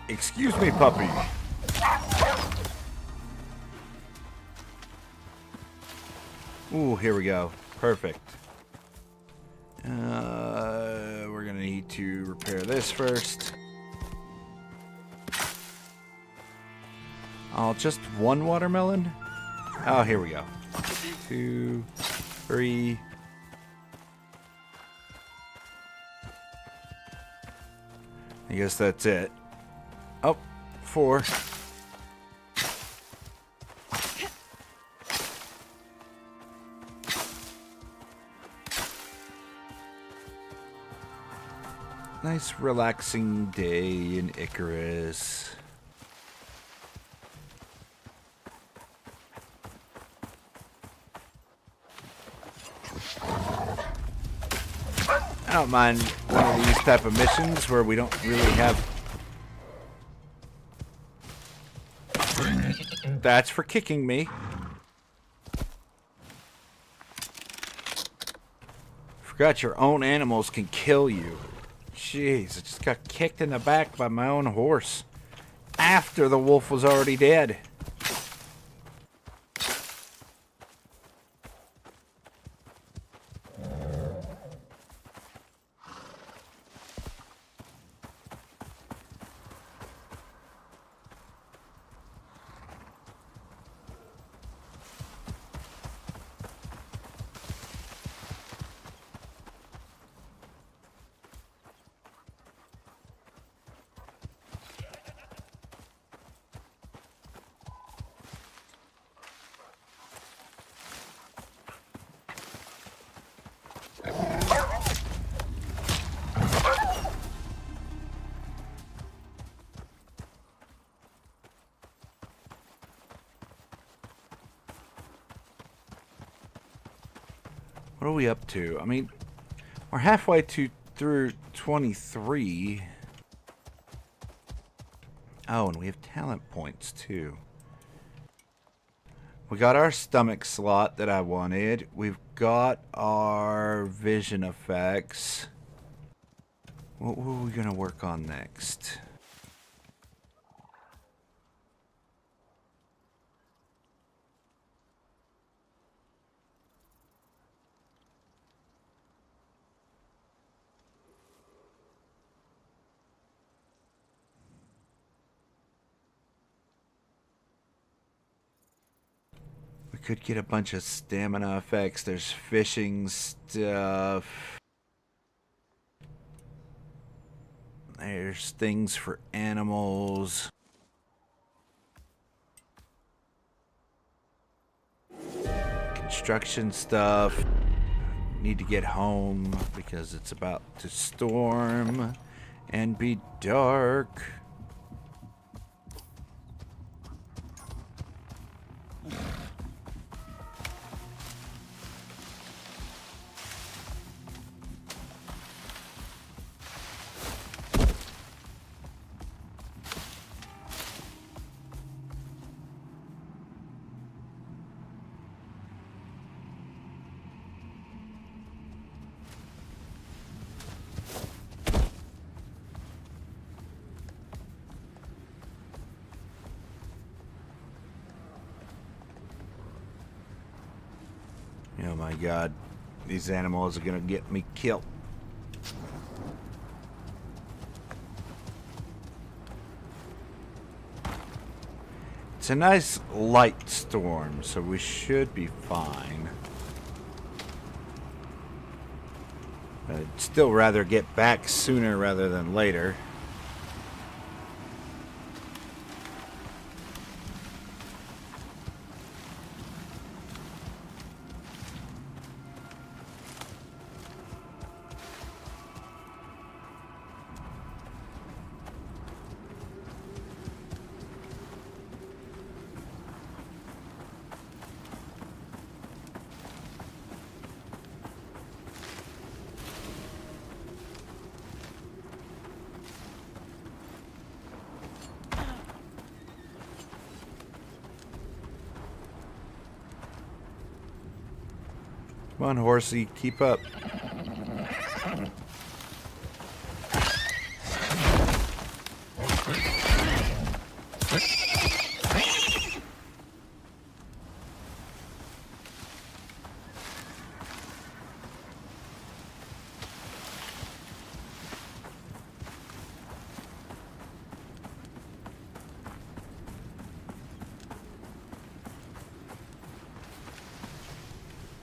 Excuse me, puppy. Ooh, here we go. Perfect. We're gonna need to repair this first. Oh, just one watermelon? Oh, here we go. 2, 3. I guess that's it. Oh, 4. Nice relaxing day in Icarus. I don't mind one of these type of missions where we don't really have... That's for kicking me. Forgot your own animals can kill you. Jeez, I just got kicked in the back by my own horse. After the wolf was already dead. What are we up to? I mean, we're halfway through 23. Oh, and we have talent points too. We got our stomach slot that I wanted. We've got our vision effects. What were we gonna work on next? We could get a bunch of stamina effects. There's fishing stuff. There's things for animals. construction stuff. Need to get home because it's about to storm and be dark. Oh my god, these animals are gonna get me killed. It's a nice light storm, so we should be fine. I'd still rather get back sooner rather than later. Come on, horsey, keep up.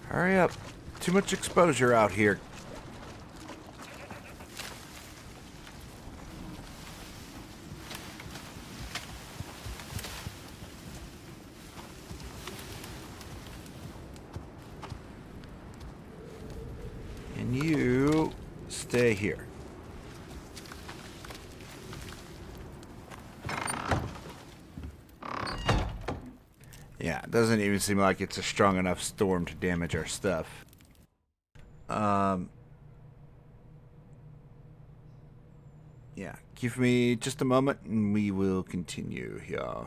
Hurry up. Too much exposure out here. And you stay here. Yeah, it doesn't even seem like it's a strong enough storm to damage our stuff. Yeah, give me just a moment and we will continue here.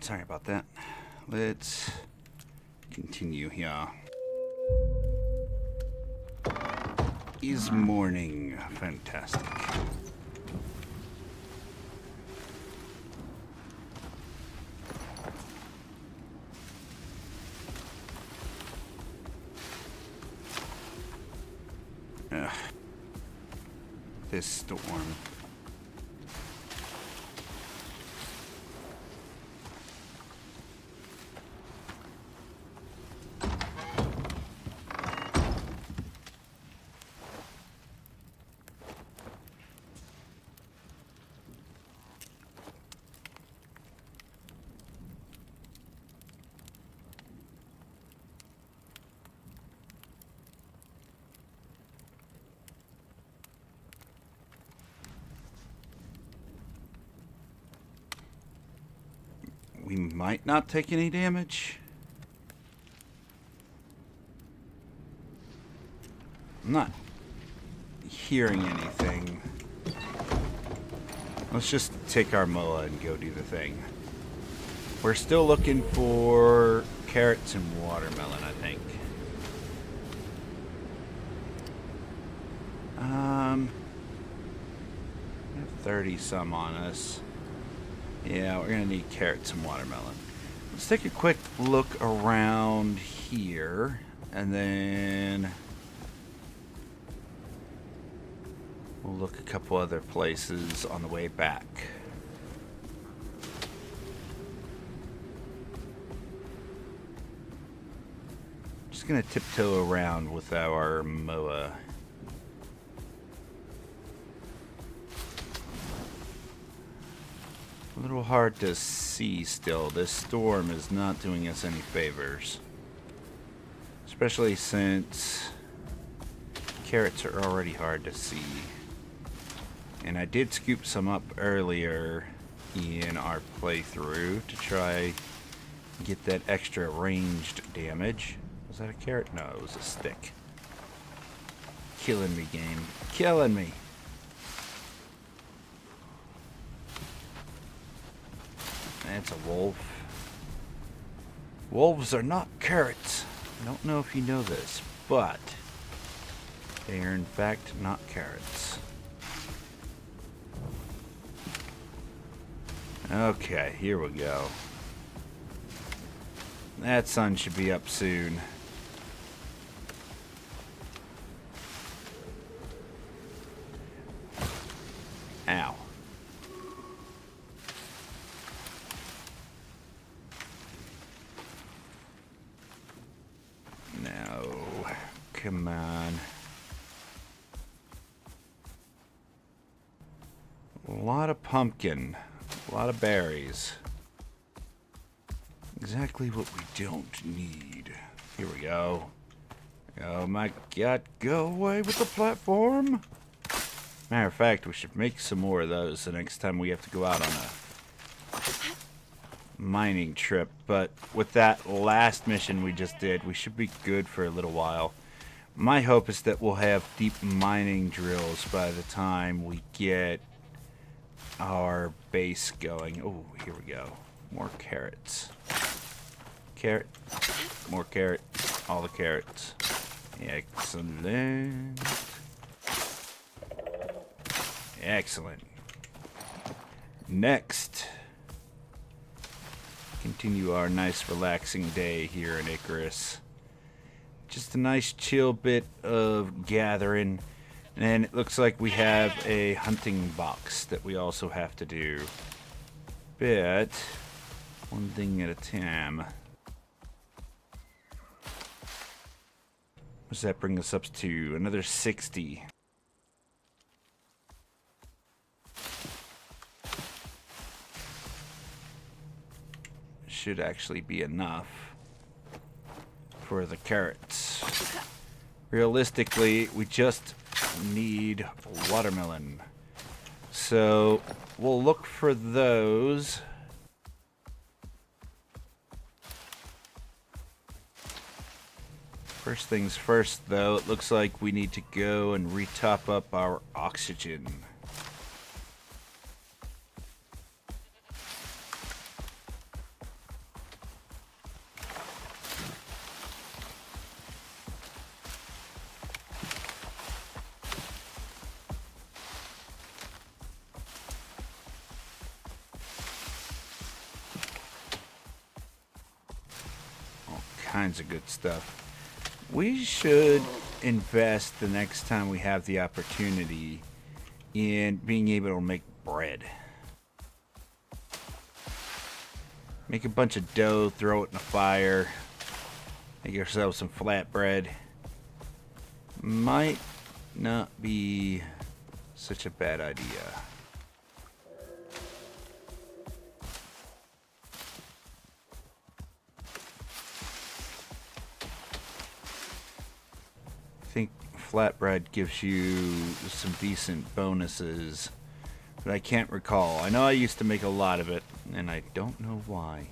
Sorry about that. Let's continue here. Is morning. Fantastic. Ugh. This storm. We might not take any damage. I'm not hearing anything. Let's just take our MOA and go do the thing. We're still looking for carrots and watermelon, I think. 30 some on us. Yeah, we're gonna need carrots and watermelon. Let's take a quick look around here, and then we'll look a couple other places on the way back. Just gonna tiptoe around with our MOA. A little hard to see still. This storm is not doing us any favors. Especially since carrots are already hard to see. And I did scoop some up earlier in our playthrough to try and get that extra ranged damage. Was that a carrot? No, it was a stick. Killing me, game. Killing me. That's a wolf. Wolves are not carrots. I don't know if you know this, but they are in fact not carrots. Okay, here we go. That sun should be up soon. Ow. Come on. A lot of pumpkin. A lot of berries. Exactly what we don't need. Here we go. Oh my god, go away with the platform! Matter of fact, we should make some more of those the next time we have to go out on a mining trip. But with that last mission we just did, we should be good for a little while. My hope is that we'll have deep mining drills by the time we get our base going. Oh, here we go. More carrots. Carrot. More carrot. All the carrots. Excellent. Excellent. Next. Continue our nice relaxing day here in Icarus. Just a nice chill bit of gathering, and it looks like we have a hunting box that we also have to do. But one thing at a time. What does that bring us up to? Another 60. Should actually be enough for the carrots. Realistically, we just need watermelon. So we'll look for those. First things first, though, it looks like we need to go and re-top up our oxygen. kinds of good stuff. We should invest the next time we have the opportunity in being able to make bread. Make a bunch of dough, throw it in the fire, make ourselves some flatbread. Might not be such a bad idea. I think flatbread gives you some decent bonuses, but I can't recall. I know I used to make a lot of it, and I don't know why.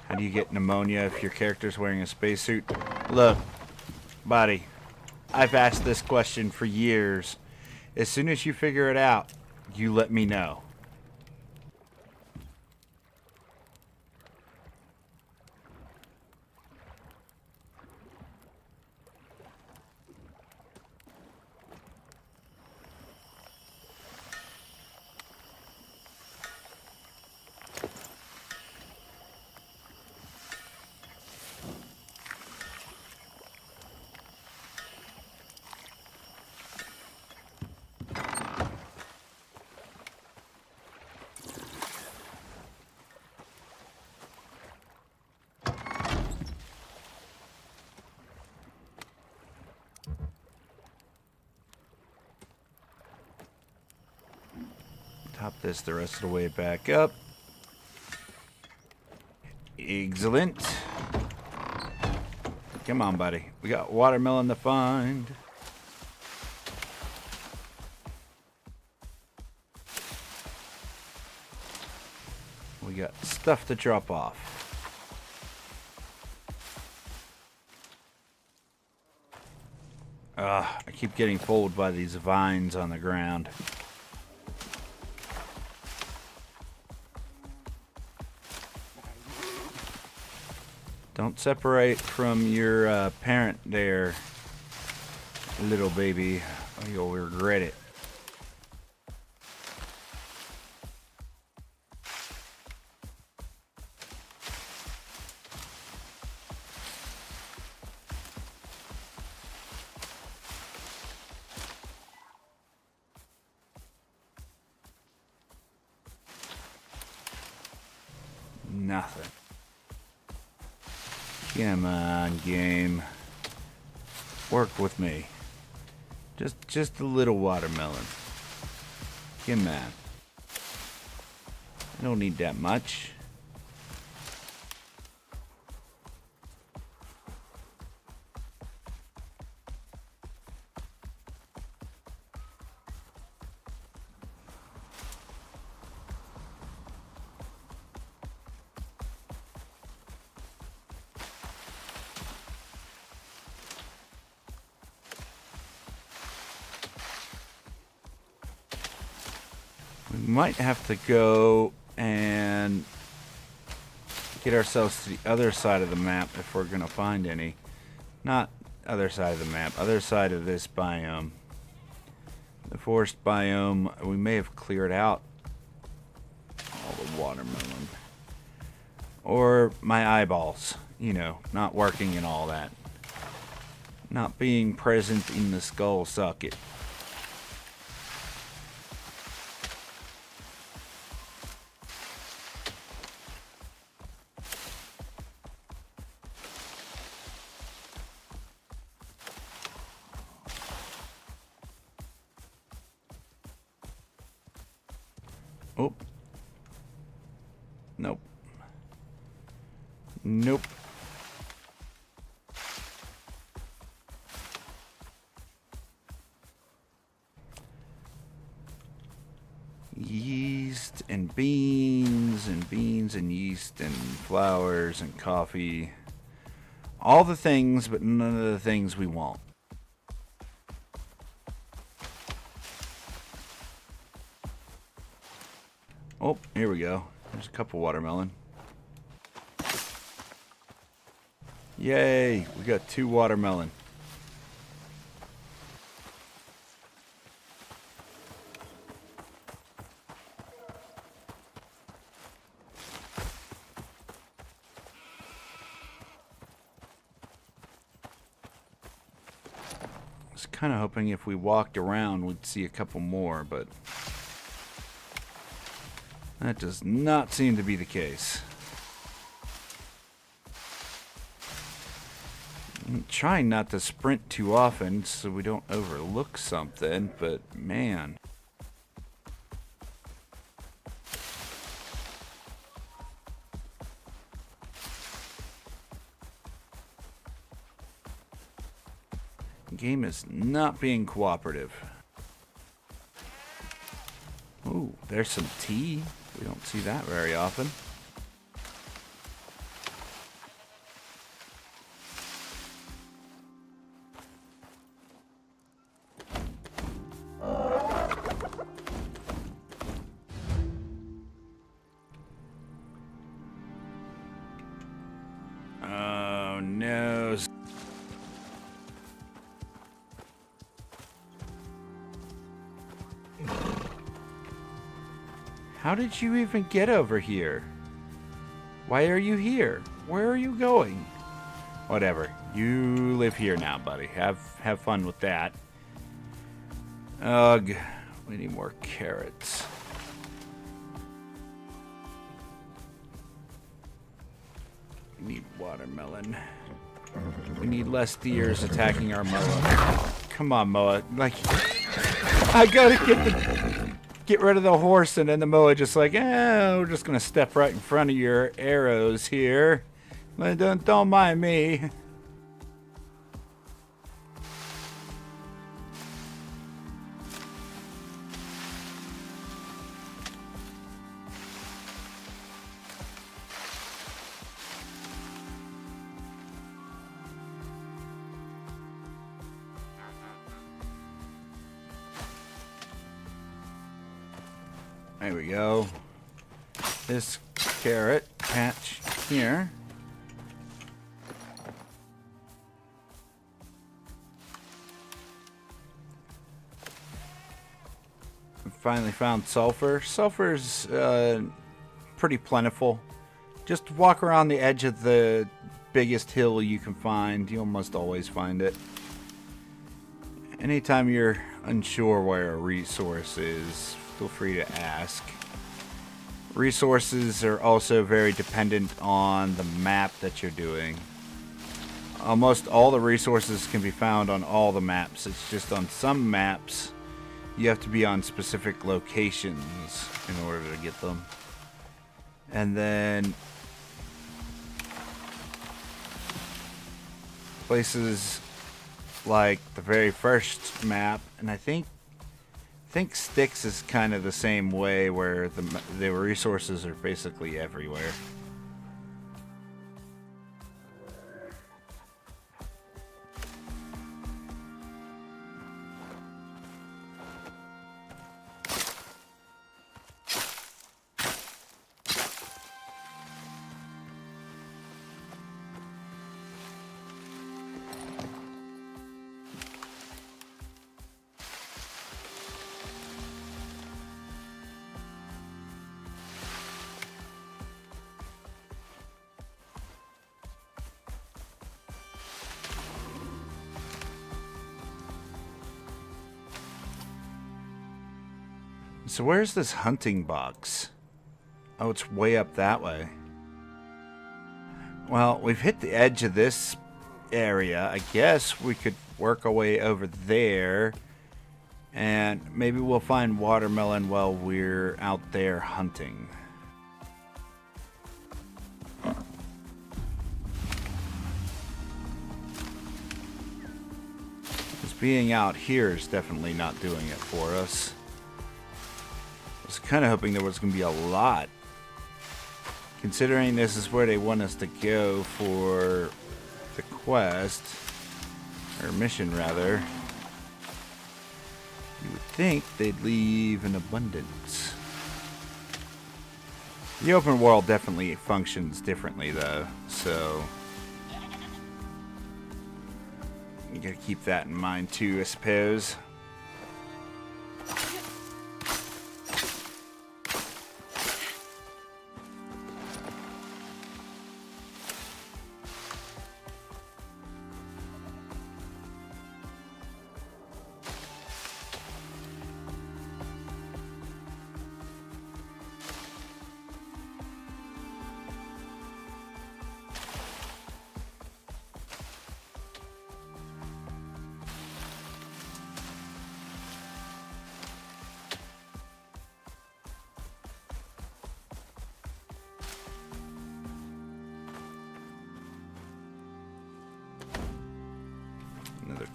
How do you get pneumonia if your character's wearing a spacesuit? Look, buddy, I've asked this question for years. As soon as you figure it out, you let me know. Top this the rest of the way back up. Excellent. Come on, buddy. We got watermelon to find. We got stuff to drop off. I keep getting fooled by these vines on the ground. Don't separate from your parent there, little baby, or you'll regret it. Nothing. Come on, game. Work with me. Just a little watermelon. Come on. I don't need that much. We might have to go and get ourselves to the other side of the map if we're going to find any. Not other side of the map, other side of this biome. The forest biome, we may have cleared out all the watermelon. Or my eyeballs, you know, not working and all that. Not being present in the skull socket. Oh. Nope. Nope. Yeast and beans and beans and yeast and flowers and coffee. All the things, but none of the things we want. Oh, here we go. There's a couple watermelon. Yay, we got 2 watermelon. was kind of hoping if we walked around we'd see a couple more, but that does not seem to be the case. I'm trying not to sprint too often so we don't overlook something, but man. The game is not being cooperative. Ooh, there's some tea. We don't see that very often. Oh no. How did you even get over here? Why are you here? Where are you going? Whatever. You live here now, buddy. Have fun with that. Ugh. We need more carrots. We need watermelon. We need less deers attacking our moa. Come on, moa. Like, I gotta get rid of the horse, and then the moa just like, we're just gonna step right in front of your arrows here. Don't mind me. There we go. This carrot patch here. We finally found sulfur. Sulfur's pretty plentiful. Just walk around the edge of the biggest hill you can find. You almost always find it. Anytime you're unsure where a resource is, feel free to ask. Resources are also very dependent on the map that you're doing. Almost all the resources can be found on all the maps. It's just on some maps you have to be on specific locations in order to get them. And then places like the very first map, and I think Styx is kind of the same way, where the resources are basically everywhere. So where's this hunting box? Oh, it's way up that way. Well, we've hit the edge of this area. I guess we could work our way over there. And maybe we'll find watermelon while we're out there hunting. Because being out here is definitely not doing it for us. I was kind of hoping there was going to be a lot. Considering this is where they want us to go for the quest, or mission rather, you would think they'd leave in abundance. The open world definitely functions differently though, so you gotta keep that in mind too, I suppose.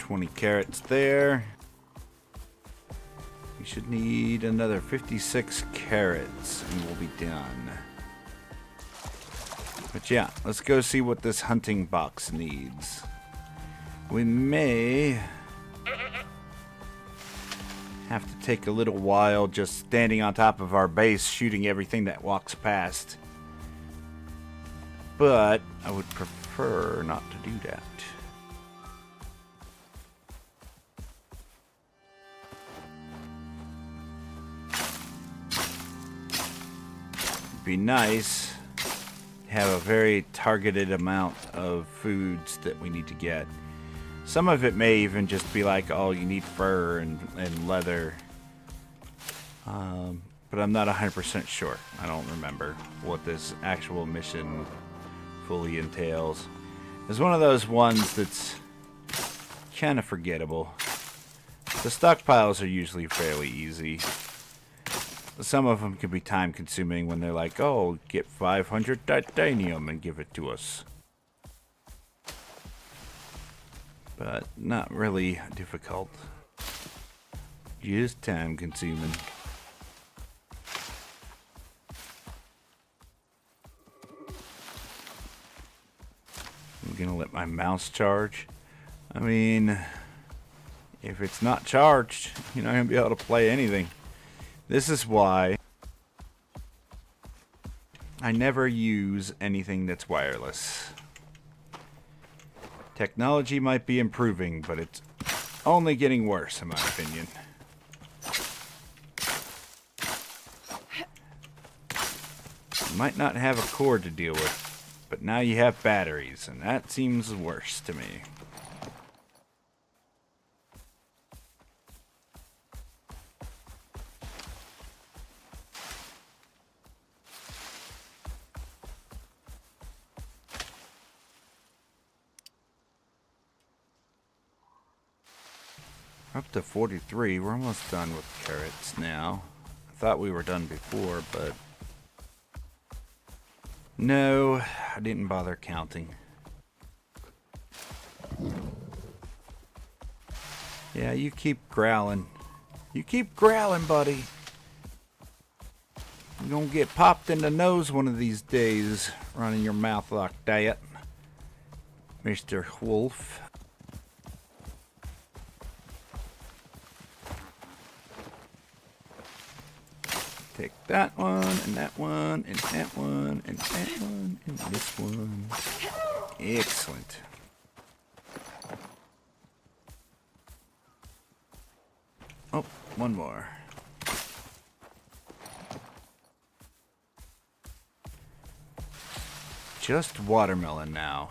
20 carrots there. We should need another 56 carrots and we'll be done. But yeah, let's go see what this hunting box needs. We may have to take a little while just standing on top of our base shooting everything that walks past. But I would prefer not to do that. It'd be nice to have a very targeted amount of foods that we need to get. Some of it may even just be like, oh, you need fur and leather. But I'm not 100% sure. I don't remember what this actual mission fully entails. It's one of those ones that's kind of forgettable. The stockpiles are usually fairly easy. Some of them can be time consuming when they're like, oh, get 500 titanium and give it to us. But not really difficult. Just time consuming. I'm gonna let my mouse charge. I mean, if it's not charged, you're not gonna be able to play anything. This is why I never use anything that's wireless. Technology might be improving, but it's only getting worse, in my opinion. You might not have a cord to deal with, but now you have batteries, and that seems worse to me. Up to 43. We're almost done with carrots now. I thought we were done before, but no, I didn't bother counting. Yeah, you keep growling. You keep growling, buddy. You're gonna get popped in the nose one of these days, running your mouth like that, Mr. Wolf. Take that one, and that one, and that one, and that one, and this one. Excellent. Oh, one more. Just watermelon now.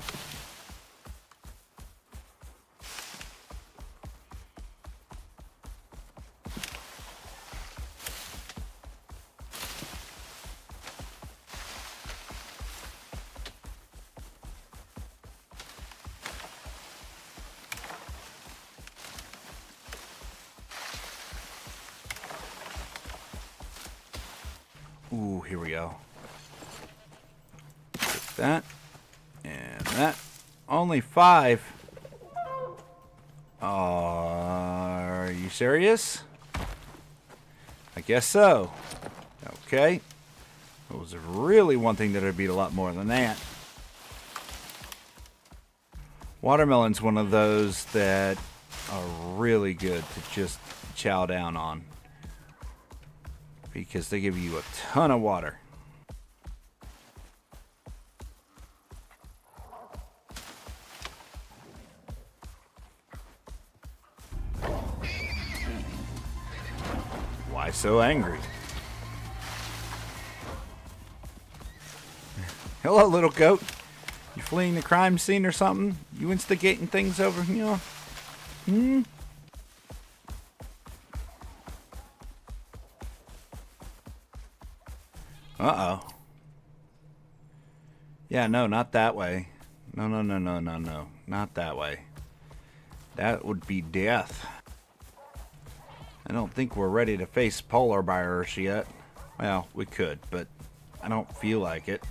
Ooh, here we go. Take that. And that. Only 5. Are you serious? I guess so. Okay. I was really one thing that would beat a lot more than that. Watermelon's one of those that are really good to just chow down on, because they give you a ton of water. Why so angry? Hello, little goat. You fleeing the crime scene or something? You instigating things over here? Hmm? Uh-oh. Yeah, no, not that way. No. Not that way. That would be death. I don't think we're ready to face polar bears yet. Well, we could, but I don't feel like it.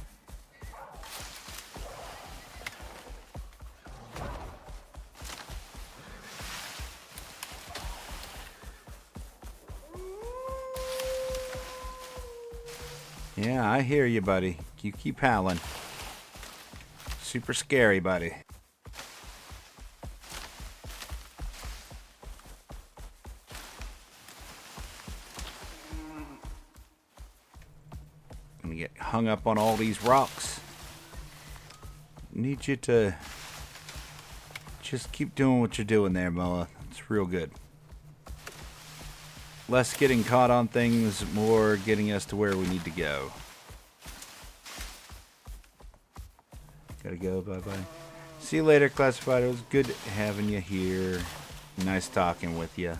Yeah, I hear you, buddy. You keep howling. Super scary, buddy. I'm gonna get hung up on all these rocks. Need you to just keep doing what you're doing there, Moa. It's real good. Less getting caught on things, more getting us to where we need to go. Gotta go, bye-bye. See you later, Classified. It was good having you here. Nice talking with you.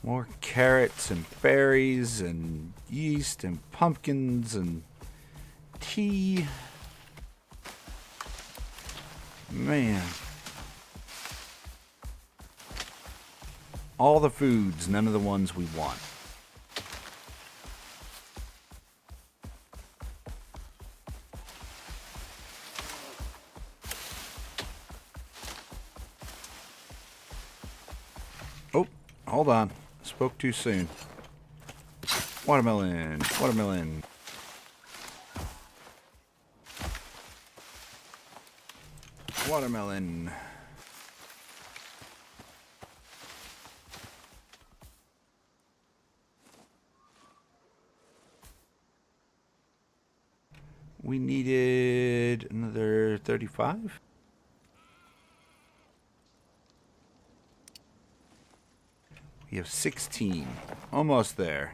More carrots and berries and yeast and pumpkins and tea. Man. All the foods, none of the ones we want. Oh, hold on. Spoke too soon. Watermelon, watermelon. Watermelon. We needed another 35. We have 16. Almost there.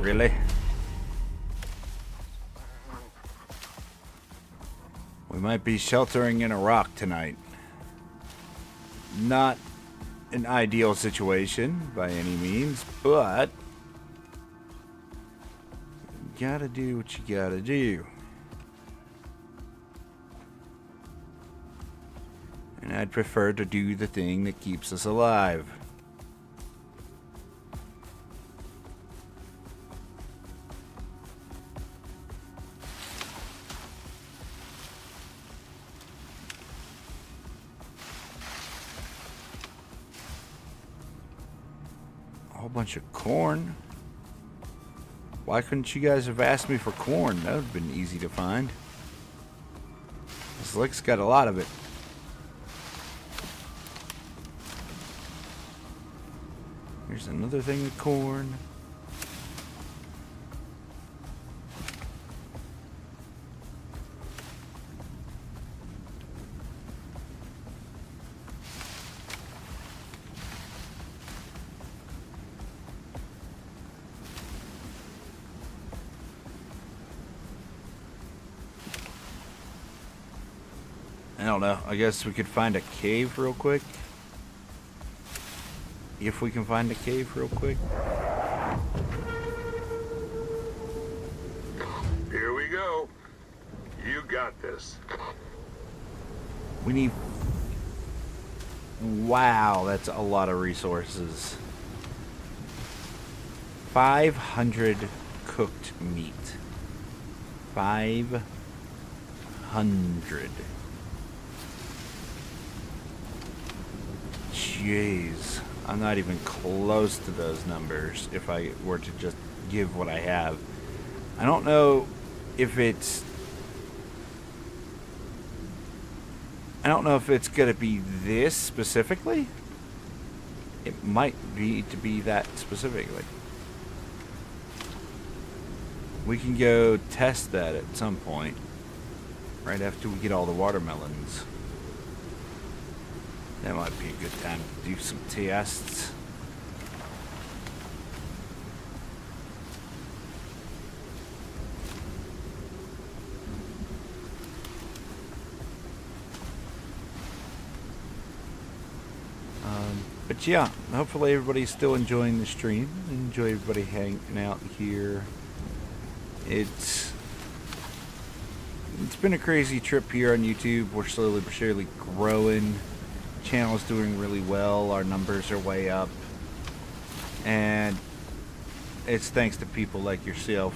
Really? We might be sheltering in a rock tonight. Not an ideal situation by any means, but you gotta do what you gotta do. And I'd prefer to do the thing that keeps us alive. Bunch of corn. Why couldn't you guys have asked me for corn? That would have been easy to find. This lake's got a lot of it. Here's another thing of corn. I don't know. I guess we could find a cave real quick. If we can find a cave real quick. Here we go. You got this. We need... Wow, that's a lot of resources. 500 cooked meat. 500. Jeez, I'm not even close to those numbers if I were to just give what I have. I don't know if it's... I don't know if it's going to be this specifically. It might be to be that specifically. We can go test that at some point. Right after we get all the watermelons. That might be a good time to do some tests. But yeah, hopefully everybody's still enjoying the stream. Enjoy everybody hanging out here. It's it's been a crazy trip here on YouTube. We're slowly but surely growing. Channel's doing really well. Our numbers are way up. And it's thanks to people like yourself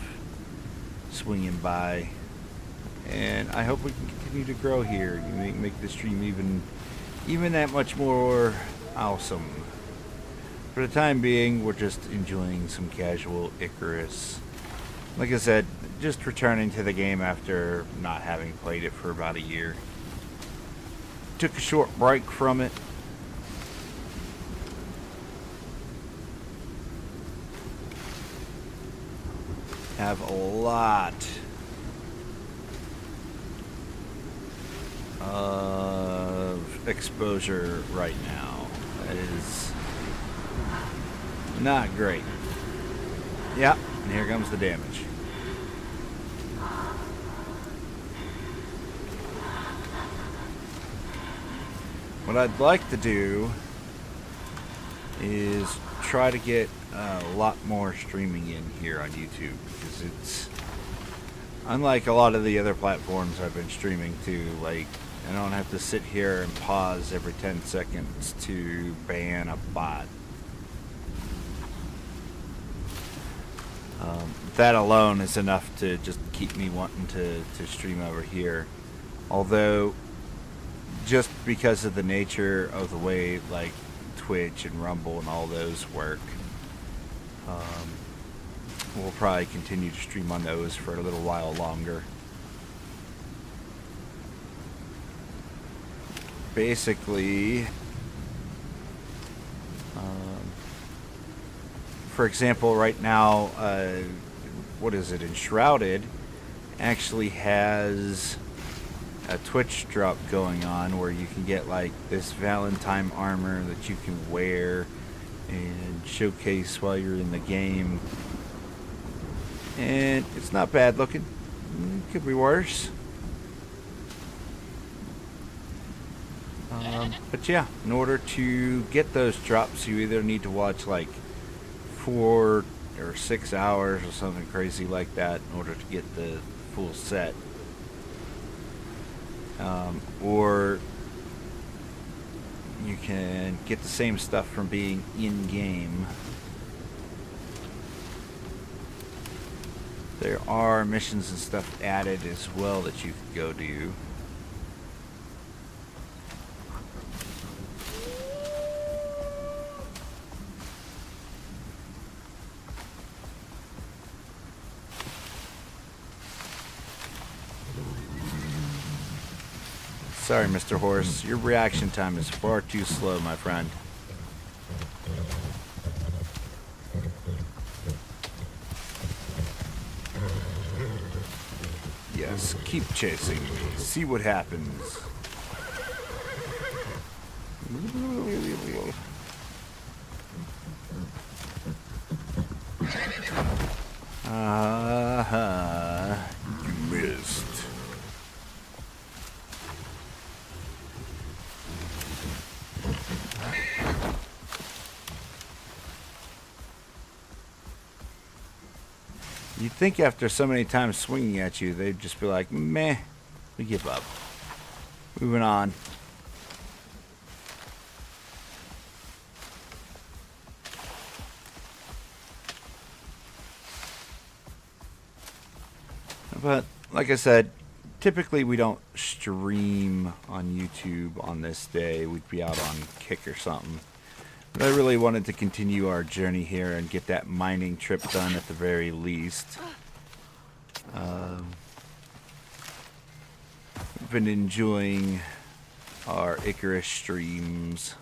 swinging by. And I hope we can continue to grow here. Make the stream even that much more awesome. For the time being, we're just enjoying some casual Icarus. Like I said, just returning to the game after not having played it for about a year. Took a short break from it. Have a lot of exposure right now. That is not great. Yep, and here comes the damage. What I'd like to do is try to get a lot more streaming in here on YouTube, because it's unlike a lot of the other platforms I've been streaming to. Like, I don't have to sit here and pause every 10 seconds to ban a bot. That alone is enough to just keep me wanting to stream over here. Although, just because of the nature of the way like Twitch and Rumble and all those work, we'll probably continue to stream on those for a little while longer. Basically, for example, right now, what is it, Enshrouded actually has a Twitch drop going on where you can get like this Valentine armor that you can wear and showcase while you're in the game, and it's not bad looking. It could be worse, but yeah, in order to get those drops you either need to watch like 4 or 6 hours or something crazy like that in order to get the full set. Or you can get the same stuff from being in-game. There are missions and stuff added as well that you can go do. Sorry, Mr. Horse. Your reaction time is far too slow, my friend. Yes, keep chasing me. See what happens. You missed. You'd think after so many times swinging at you, they'd just be like, meh, we give up. Moving on. But, like I said, typically we don't stream on YouTube on this day. We'd be out on Kick or something. But I really wanted to continue our journey here and get that mining trip done at the very least. We've been enjoying our Icarus streams.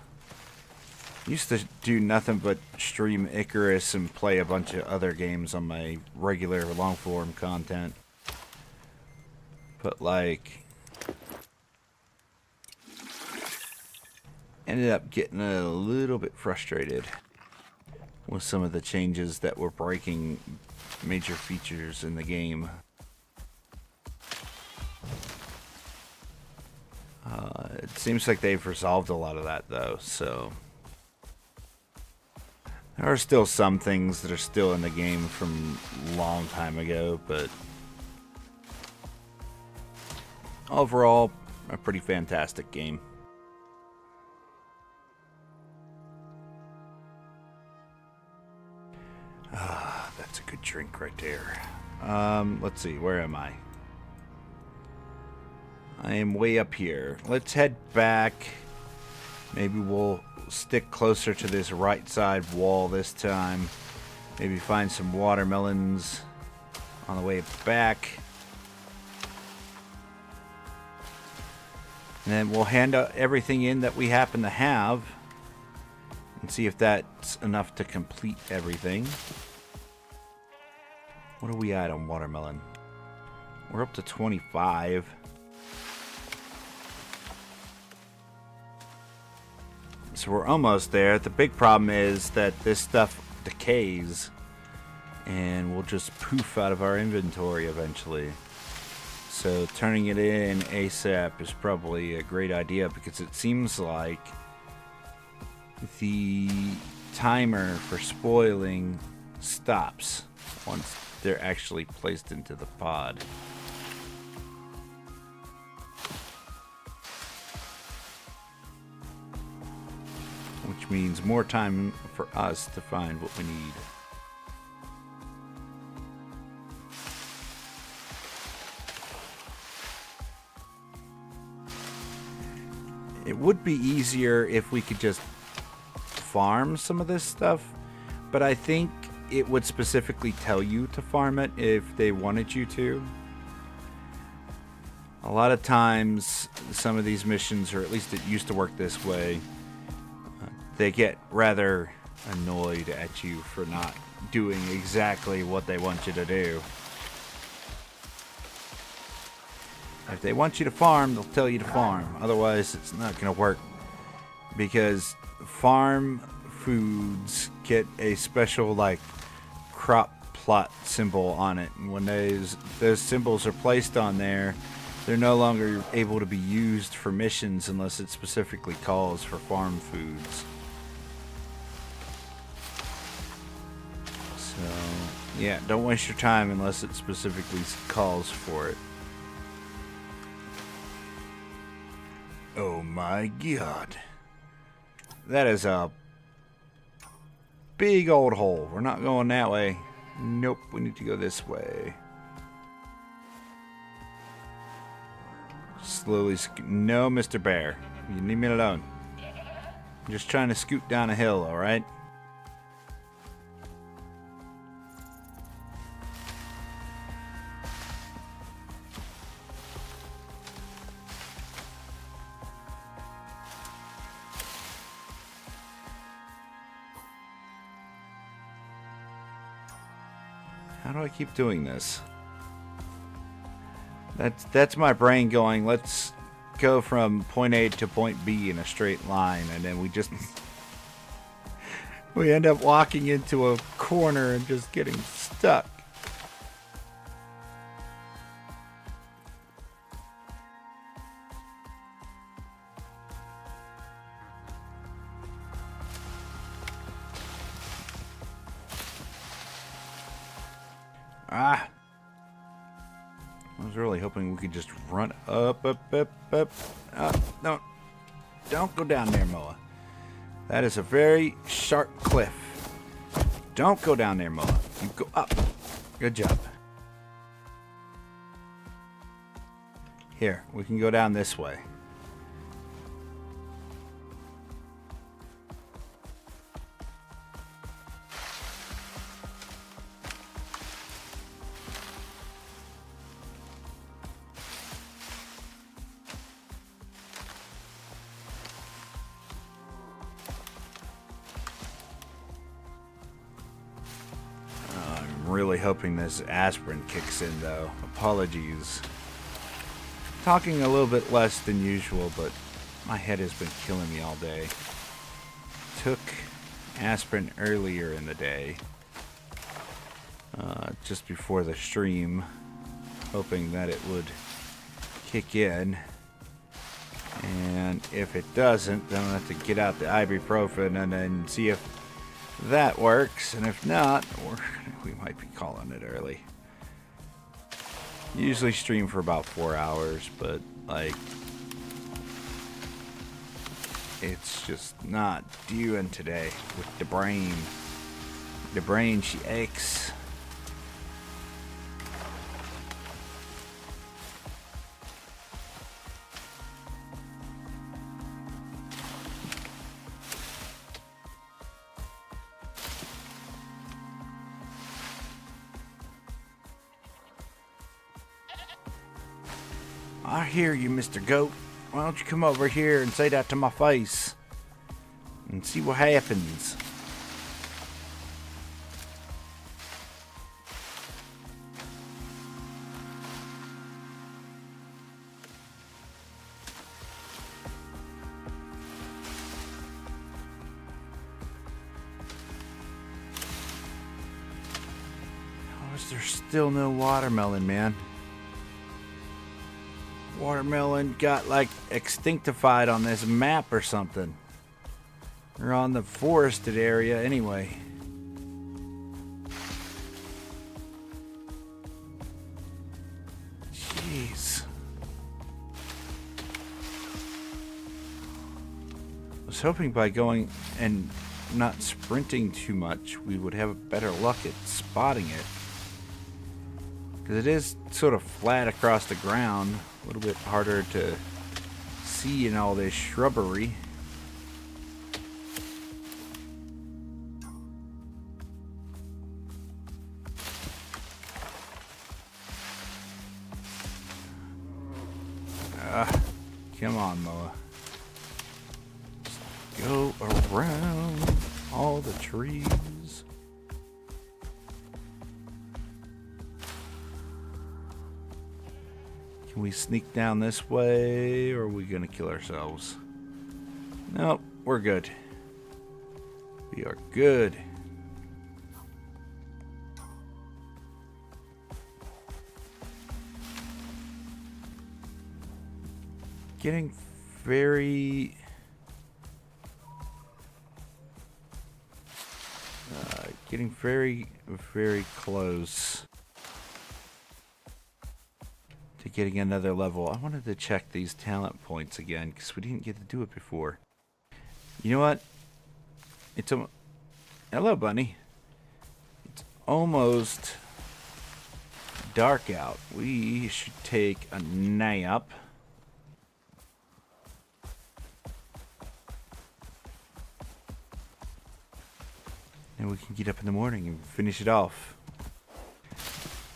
Used to do nothing but stream Icarus and play a bunch of other games on my regular long-form content. But, like, ended up getting a little bit frustrated with some of the changes that were breaking major features in the game. It seems like they've resolved a lot of that, though, so there are still some things that are still in the game from a long time ago, but overall, a pretty fantastic game. Ah, that's a good drink right there. Let's see, where am I? I am way up here. Let's head back. Maybe we'll stick closer to this right side wall this time. Maybe find some watermelons on the way back. And then we'll hand out everything in that we happen to have. And see if that's enough to complete everything. What are we at on watermelon? We're up to 25. So we're almost there. The big problem is that this stuff decays and will just poof out of our inventory eventually. So turning it in ASAP is probably a great idea, because it seems like the timer for spoiling stops once they're actually placed into the pod. Which means more time for us to find what we need. It would be easier if we could just farm some of this stuff, but I think it would specifically tell you to farm it if they wanted you to. A lot of times, some of these missions, or at least it used to work this way, they get rather annoyed at you for not doing exactly what they want you to do. If they want you to farm, they'll tell you to farm. Otherwise, it's not going to work. Because farm foods get a special, like, crop plot symbol on it. And when those symbols are placed on there, they're no longer able to be used for missions unless it specifically calls for farm foods. So, yeah, don't waste your time unless it specifically calls for it. Oh my god. That is a big old hole. We're not going that way. Nope, we need to go this way. Slowly no, Mr. Bear. You leave me alone. I'm just trying to scoot down a hill, alright? How do I keep doing this? That's my brain going, let's go from point A to point B in a straight line, and then we end up walking into a corner and just getting stuck. Ah! I was really hoping we could just run up. No. Don't go down there, Moa. That is a very sharp cliff. Don't go down there, Moa. You go up. Good job. Here, we can go down this way. Really hoping this aspirin kicks in, though. Apologies. Talking a little bit less than usual, but my head has been killing me all day. Took aspirin earlier in the day, just before the stream, hoping that it would kick in. And if it doesn't, then I'll have to get out the ibuprofen and then see if that works, and if not, we might be calling it early. Usually stream for about 4 hours, but like it's just not doing today with the brain. The brain, she aches. I hear you, Mr. Goat. Why don't you come over here and say that to my face? And see what happens. How is there still no watermelon, man? Watermelon got like extinctified on this map or something. Or on the forested area anyway. Jeez. I was hoping by going and not sprinting too much we would have better luck at spotting it. Because it is sort of flat across the ground. A little bit harder to see in all this shrubbery. Come on, Moa. Just go around all the trees. Can we sneak down this way, or are we gonna kill ourselves? Nope, we're good. We are good. Getting very very close to getting another level. I wanted to check these talent points again because we didn't get to do it before. You know what? It's a hello, bunny. It's almost dark out. We should take a nap. And we can get up in the morning and finish it off.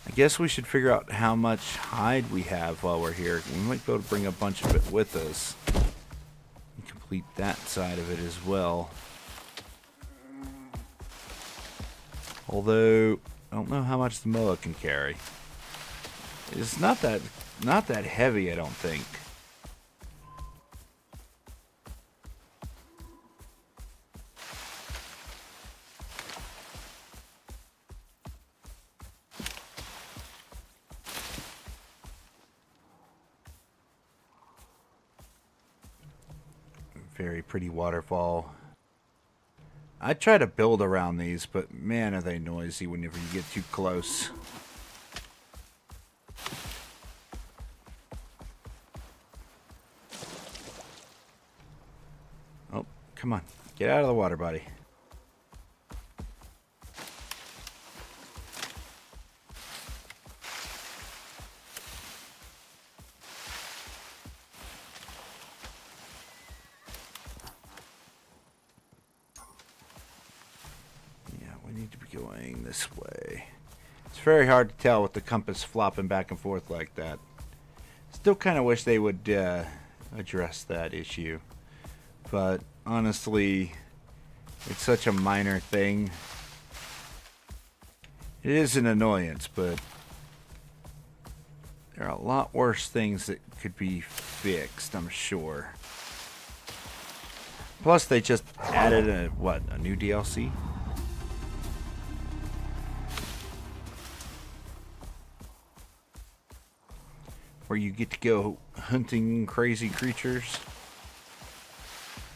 I guess we should figure out how much hide we have while we're here. We might be able to bring a bunch of it with us. And complete that side of it as well. Although, I don't know how much the moa can carry. It's not that heavy, I don't think. Very pretty waterfall. I try to build around these, but man, are they noisy whenever you get too close. Oh, come on. Get out of the water, buddy. This way. It's very hard to tell with the compass flopping back and forth like that. Still kind of wish they would address that issue, but honestly, it's such a minor thing. It is an annoyance, but there are a lot worse things that could be fixed, I'm sure. Plus, they just added a new DLC? Where you get to go hunting crazy creatures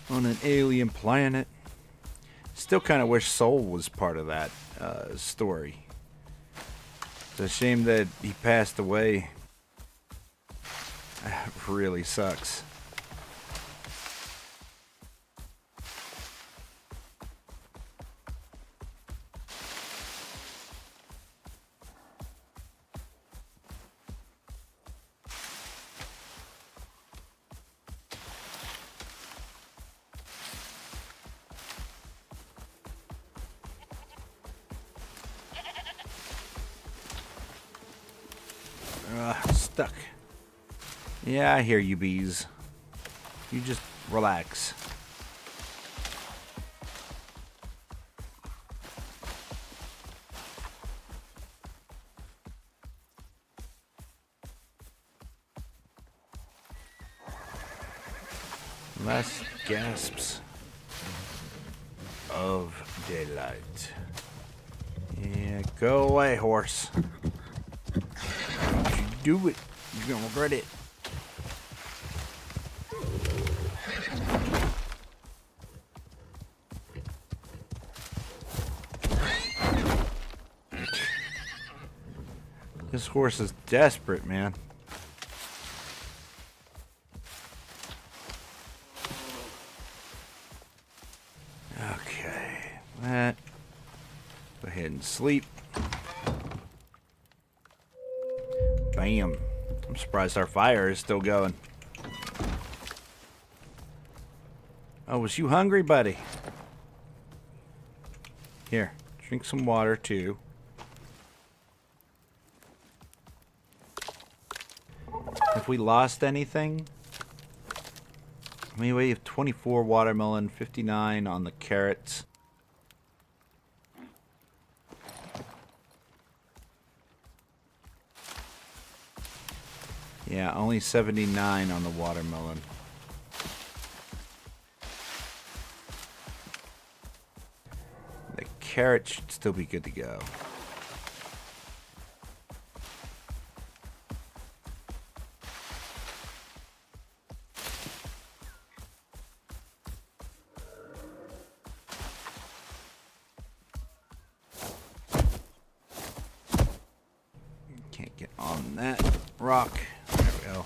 on an alien planet. Still kind of wish Soul was part of that story. It's a shame that he passed away. That really sucks. Stuck. Yeah, I hear you, bees. You just relax. Last gasps of daylight. Yeah, go away, horse. Don't you do it. You're gonna regret it. This horse is desperate, man. Okay. That. Go ahead and sleep. Bam. I'm surprised our fire is still going. Oh, was you hungry, buddy? Here, drink some water, too. Have we lost anything? Anyway, we have 24 watermelon, 59 on the carrots. Yeah, only 79 on the watermelon. The carrot should still be good to go. Can't get on that rock. There we go.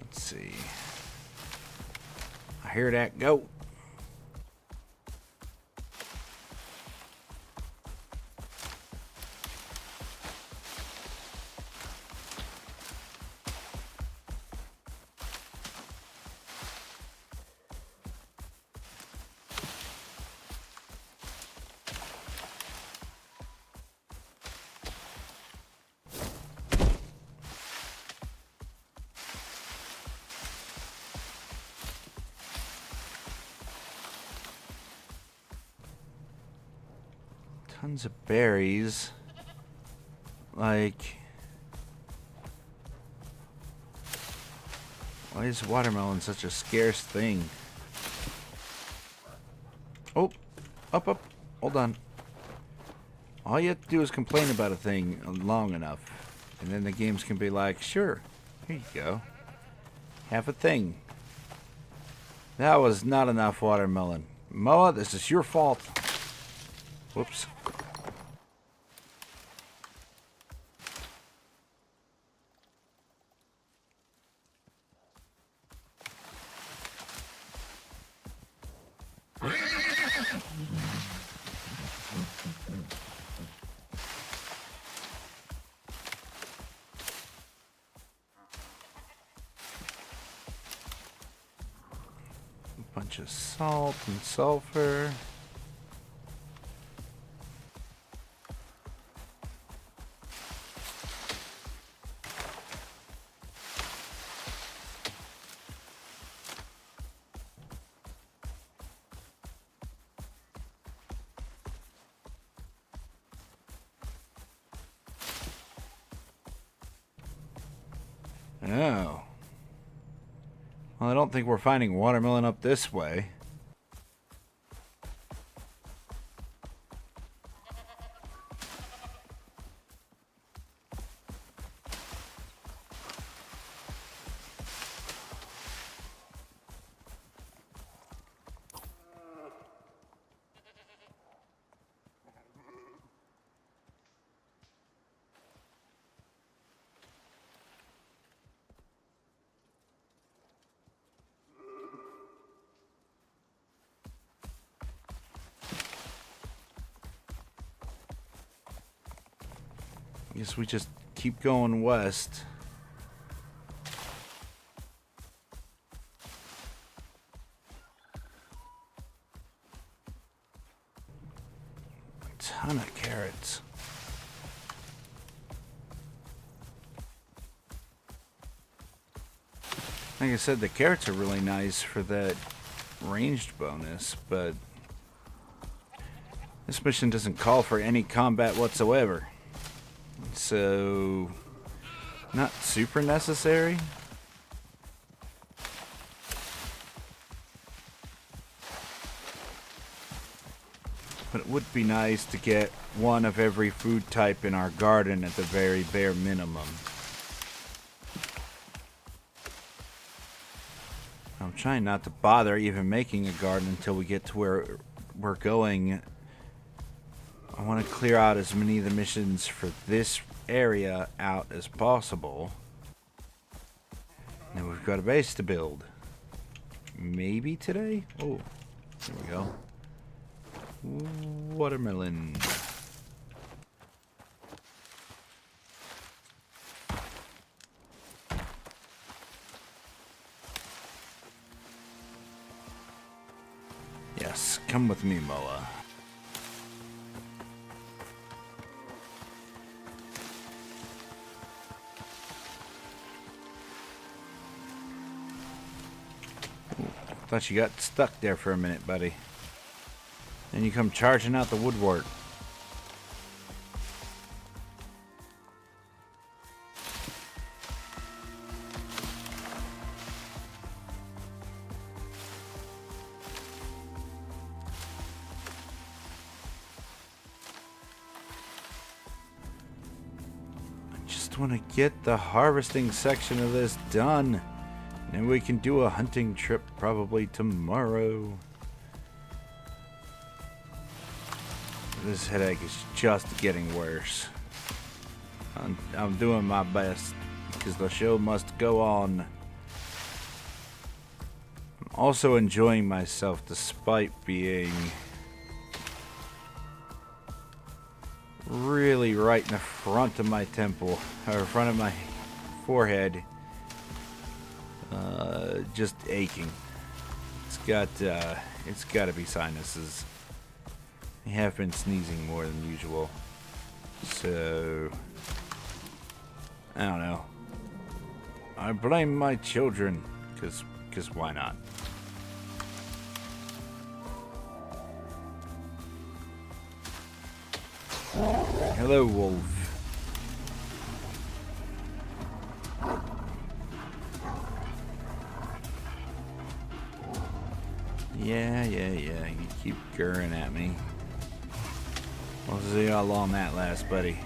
Let's see. I hear that goat. Tons of berries. Like, why is watermelon such a scarce thing? Oh, up. Hold on. All you have to do is complain about a thing long enough, and then the games can be like, sure, here you go. Have a thing. That was not enough watermelon. Moa, this is your fault. Whoops. Bunch of salt and sulfur. Oh. Well, I don't think we're finding watermelon up this way. I guess we just keep going west. A ton of carrots. Like I said, the carrots are really nice for that ranged bonus, but this mission doesn't call for any combat whatsoever. So, not super necessary. But it would be nice to get one of every food type in our garden at the very bare minimum. I'm trying not to bother even making a garden until we get to where we're going. I want to clear out as many of the missions for this area out as possible. Now we've got a base to build. Maybe today? Oh, there we go. Watermelon. Yes, come with me, Moa. Thought you got stuck there for a minute, buddy. Then you come charging out the woodwort. I just want to get the harvesting section of this done. And we can do a hunting trip probably tomorrow. This headache is just getting worse. I'm doing my best because the show must go on. I'm also enjoying myself despite being really right in the front of my temple, or front of my forehead. Just aching. It's got to be sinuses. I have been sneezing more than usual, so I don't know. I blame my children, cause why not? Hello, wolf. Yeah, you keep gurring at me. We'll see how long that lasts, buddy.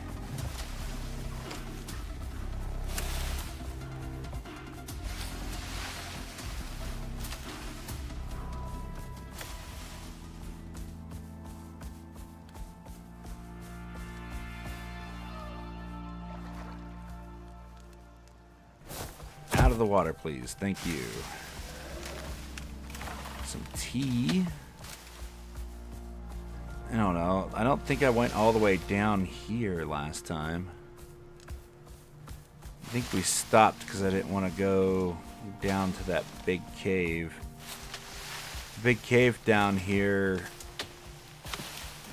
Out of the water, please. Thank you. Some tea. I don't know. I don't think I went all the way down here last time. I think we stopped because I didn't want to go down to that big cave. The big cave down here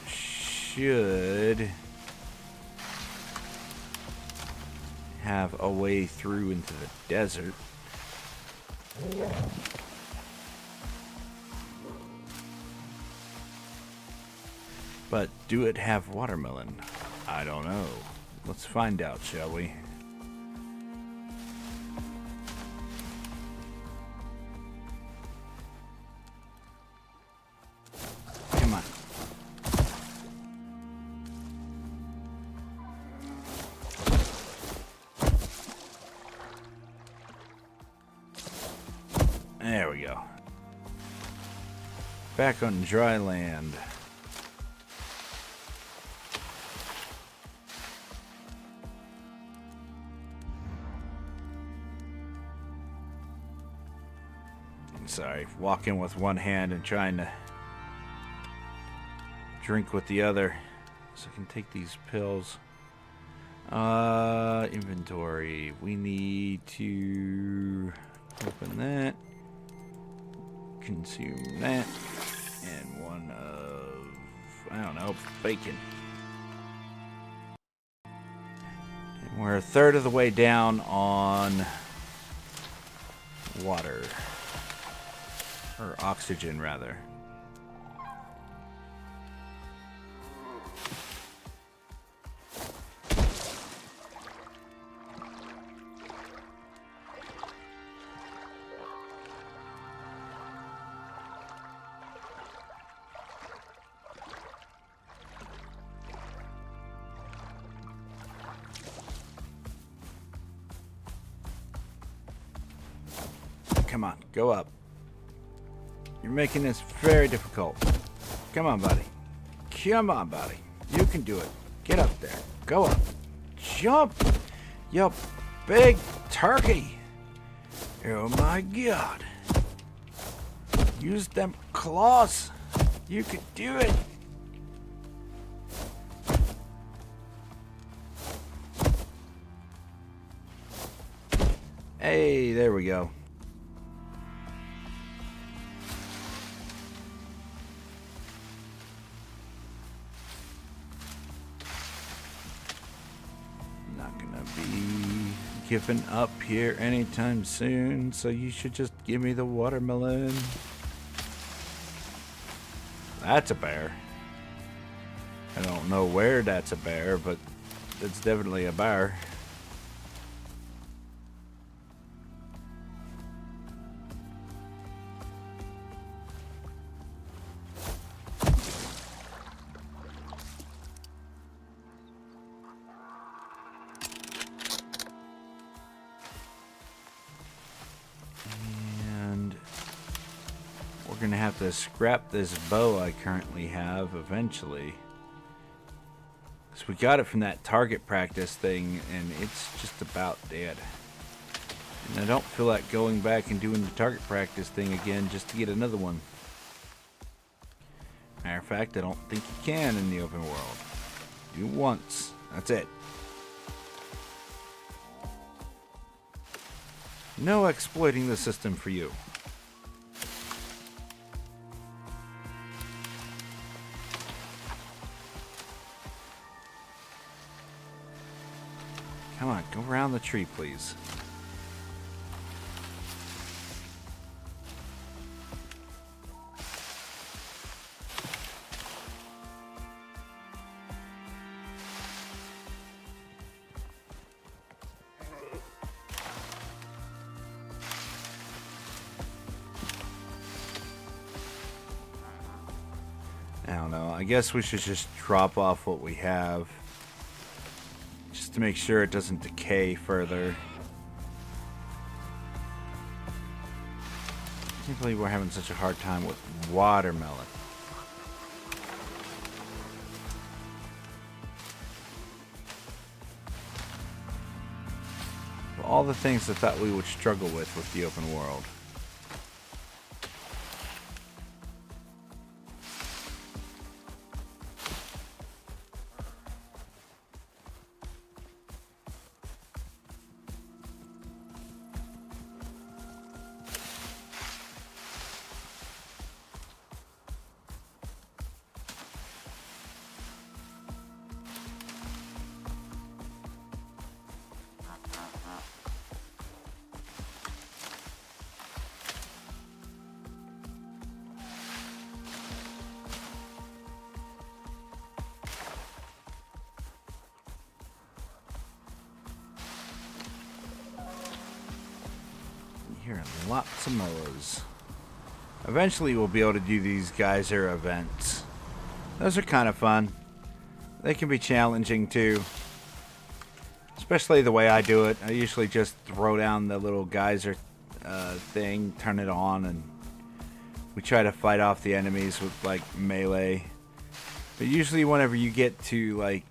should have a way through into the desert. But do it have watermelon? I don't know. Let's find out, shall we? Come on. There we go. Back on dry land. Sorry, walking with one hand and trying to drink with the other so I can take these pills. Inventory. We need to open that, consume that, and one of, I don't know, bacon. And we're a third of the way down on water. Or oxygen, rather. Come on, go up. You're making this very difficult. Come on, buddy. Come on, buddy. You can do it. Get up there. Go up. Jump. You big turkey. Oh my God. Use them claws. You can do it. Hey, there we go. Giving up here anytime soon, so you should just give me the watermelon. That's a bear. I don't know where that's a bear, but it's definitely a bear. We're gonna have to scrap this bow I currently have eventually. Because we got it from that target practice thing and it's just about dead. And I don't feel like going back and doing the target practice thing again just to get another one. Matter of fact, I don't think you can in the open world. Do once. That's it. No exploiting the system for you. Come on, go around the tree, please. I don't know. I guess we should just drop off what we have. Just to make sure it doesn't decay further. I can't believe we're having such a hard time with watermelon. Of all the things I thought we would struggle with the open world. Hearing lots of moas. Eventually we'll be able to do these geyser events. Those are kind of fun. They can be challenging too. Especially the way I do it. I usually just throw down the little geyser thing, turn it on, and we try to fight off the enemies with like melee. But usually whenever you get to like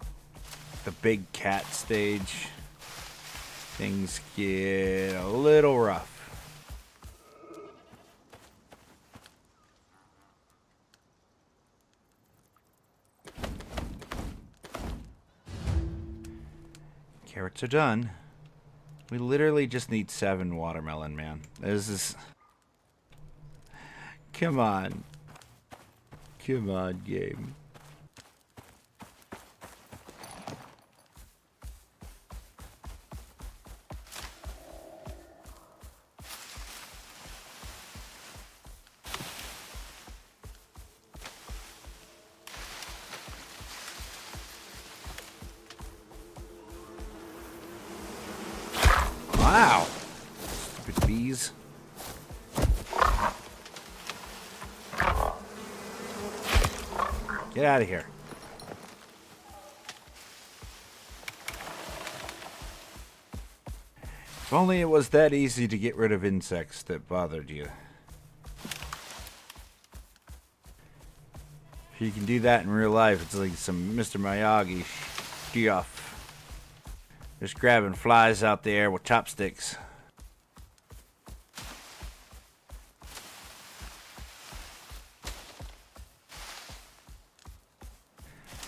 the big cat stage, things get a little rough. Carrots are done. We literally just need 7 watermelon, man. This is... Come on. Come on, game. Wow. Stupid bees. Get out of here. If only it was that easy to get rid of insects that bothered you. If you can do that in real life, it's like some Mr. Miyagi stuff. Just grabbing flies out there with chopsticks.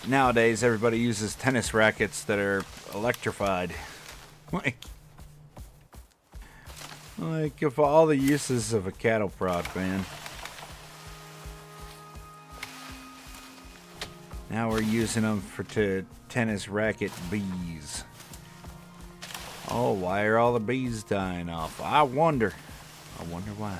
Nowadays, everybody uses tennis rackets that are electrified. Like of all the uses of a cattle prod, man. Now we're using them for tennis racket bees. Oh, why are all the bees dying off? I wonder why.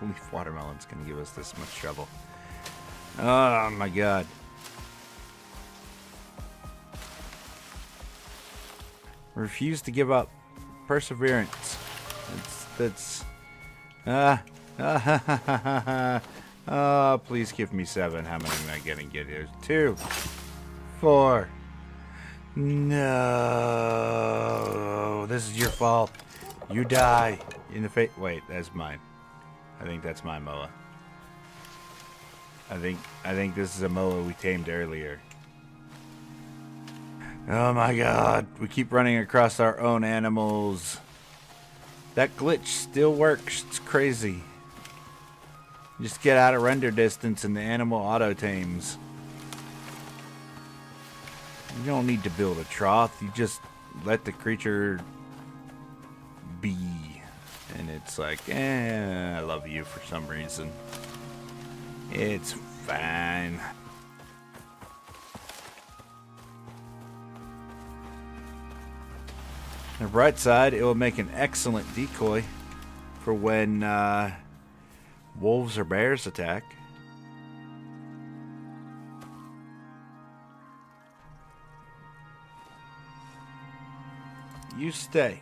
Leaf watermelon's gonna give us this much trouble. Oh my god. Refuse to give up. Perseverance. Oh, please give me 7. How many am I getting? Get here? 2, 4. No, this is your fault. You die in the face. Wait, that's mine. I think that's my moa. I think this is a moa we tamed earlier. Oh my god, we keep running across our own animals. That glitch still works. It's crazy. You just get out of render distance and the animal auto tames. You don't need to build a trough. You just let the creature be. And it's like, I love you for some reason. It's fine. On the bright side, it will make an excellent decoy for when wolves or bears attack. You stay.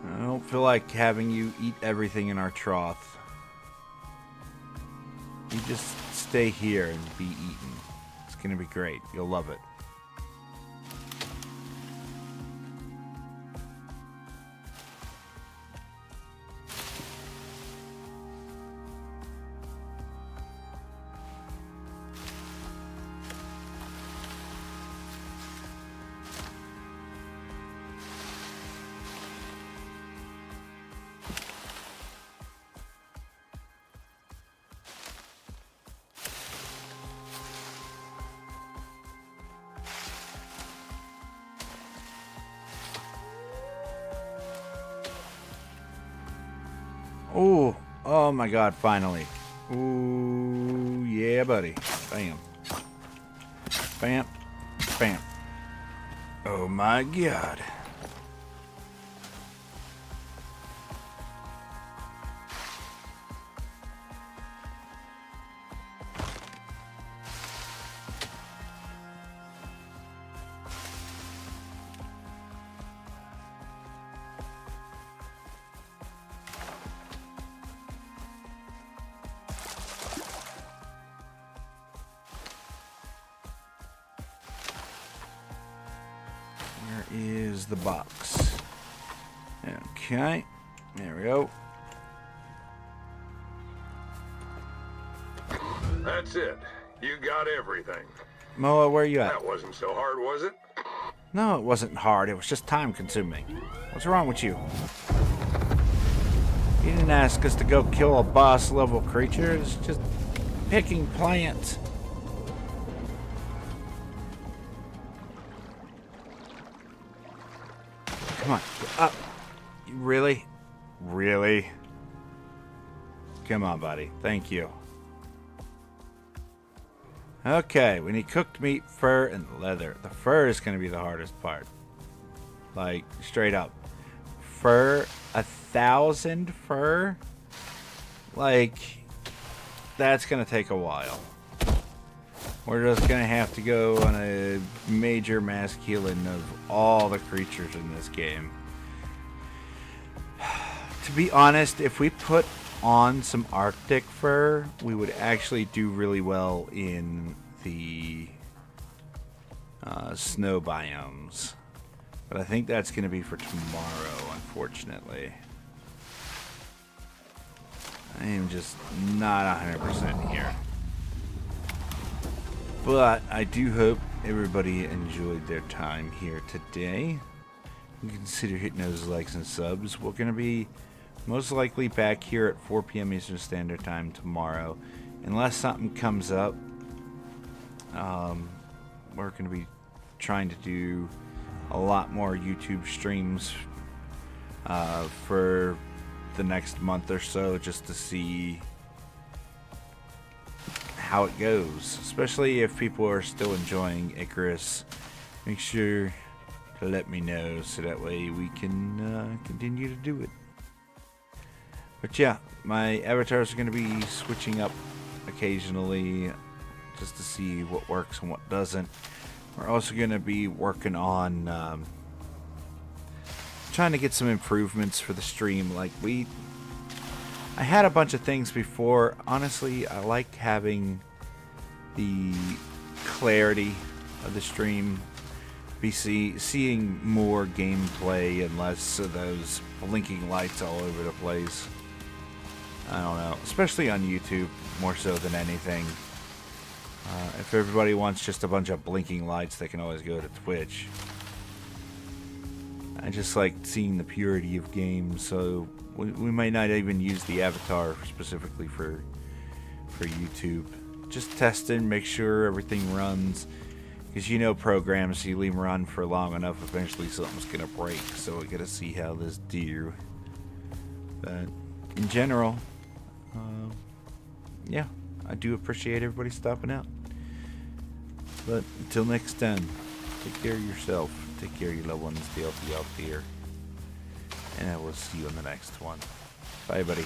I don't feel like having you eat everything in our trough. You just stay here and be eaten. It's gonna be great. You'll love it. Ooh, oh my god, finally. Ooh, yeah, buddy. Bam. Bam. Bam. Oh my god. Where is the box? Okay. There we go. That's it. You got everything. Moa, where are you at? That wasn't so hard, was it? No, it wasn't hard. It was just time consuming. What's wrong with you? You didn't ask us to go kill a boss level creature. It's just picking plants. Come on, get up. You really? Really? Come on, buddy. Thank you. Okay, we need cooked meat, fur, and leather. The fur is going to be the hardest part. Like, straight up. Fur? 1,000 fur? Like, that's going to take a while. We're just going to have to go on a major mass killing of all the creatures in this game. To be honest, if we put on some Arctic fur, we would actually do really well in the snow biomes. But I think that's going to be for tomorrow, unfortunately. I am just not 100% here. But I do hope everybody enjoyed their time here today. Consider hitting those likes and subs. We're going to be most likely back here at 4 p.m. Eastern Standard Time tomorrow. Unless something comes up, we're going to be trying to do a lot more YouTube streams for the next month or so, just to see how it goes. Especially if people are still enjoying Icarus. Make sure to let me know so that way we can continue to do it. But yeah, my avatars are going to be switching up occasionally just to see what works and what doesn't. We're also going to be working on trying to get some improvements for the stream. Like, I had a bunch of things before. Honestly, I like having the clarity of the stream. Be seeing more gameplay and less of those blinking lights all over the place. I don't know, especially on YouTube, more so than anything. If everybody wants just a bunch of blinking lights, they can always go to Twitch. I just like seeing the purity of games, so we might not even use the avatar specifically for YouTube. Just testing, make sure everything runs. Because you know programs, you leave them run for long enough, eventually something's going to break. So we got to see how this do. But in general, yeah, I do appreciate everybody stopping out. But until next time, take care of yourself, take care of your loved ones, stay healthy out there. And I will see you on the next one. Bye, buddy.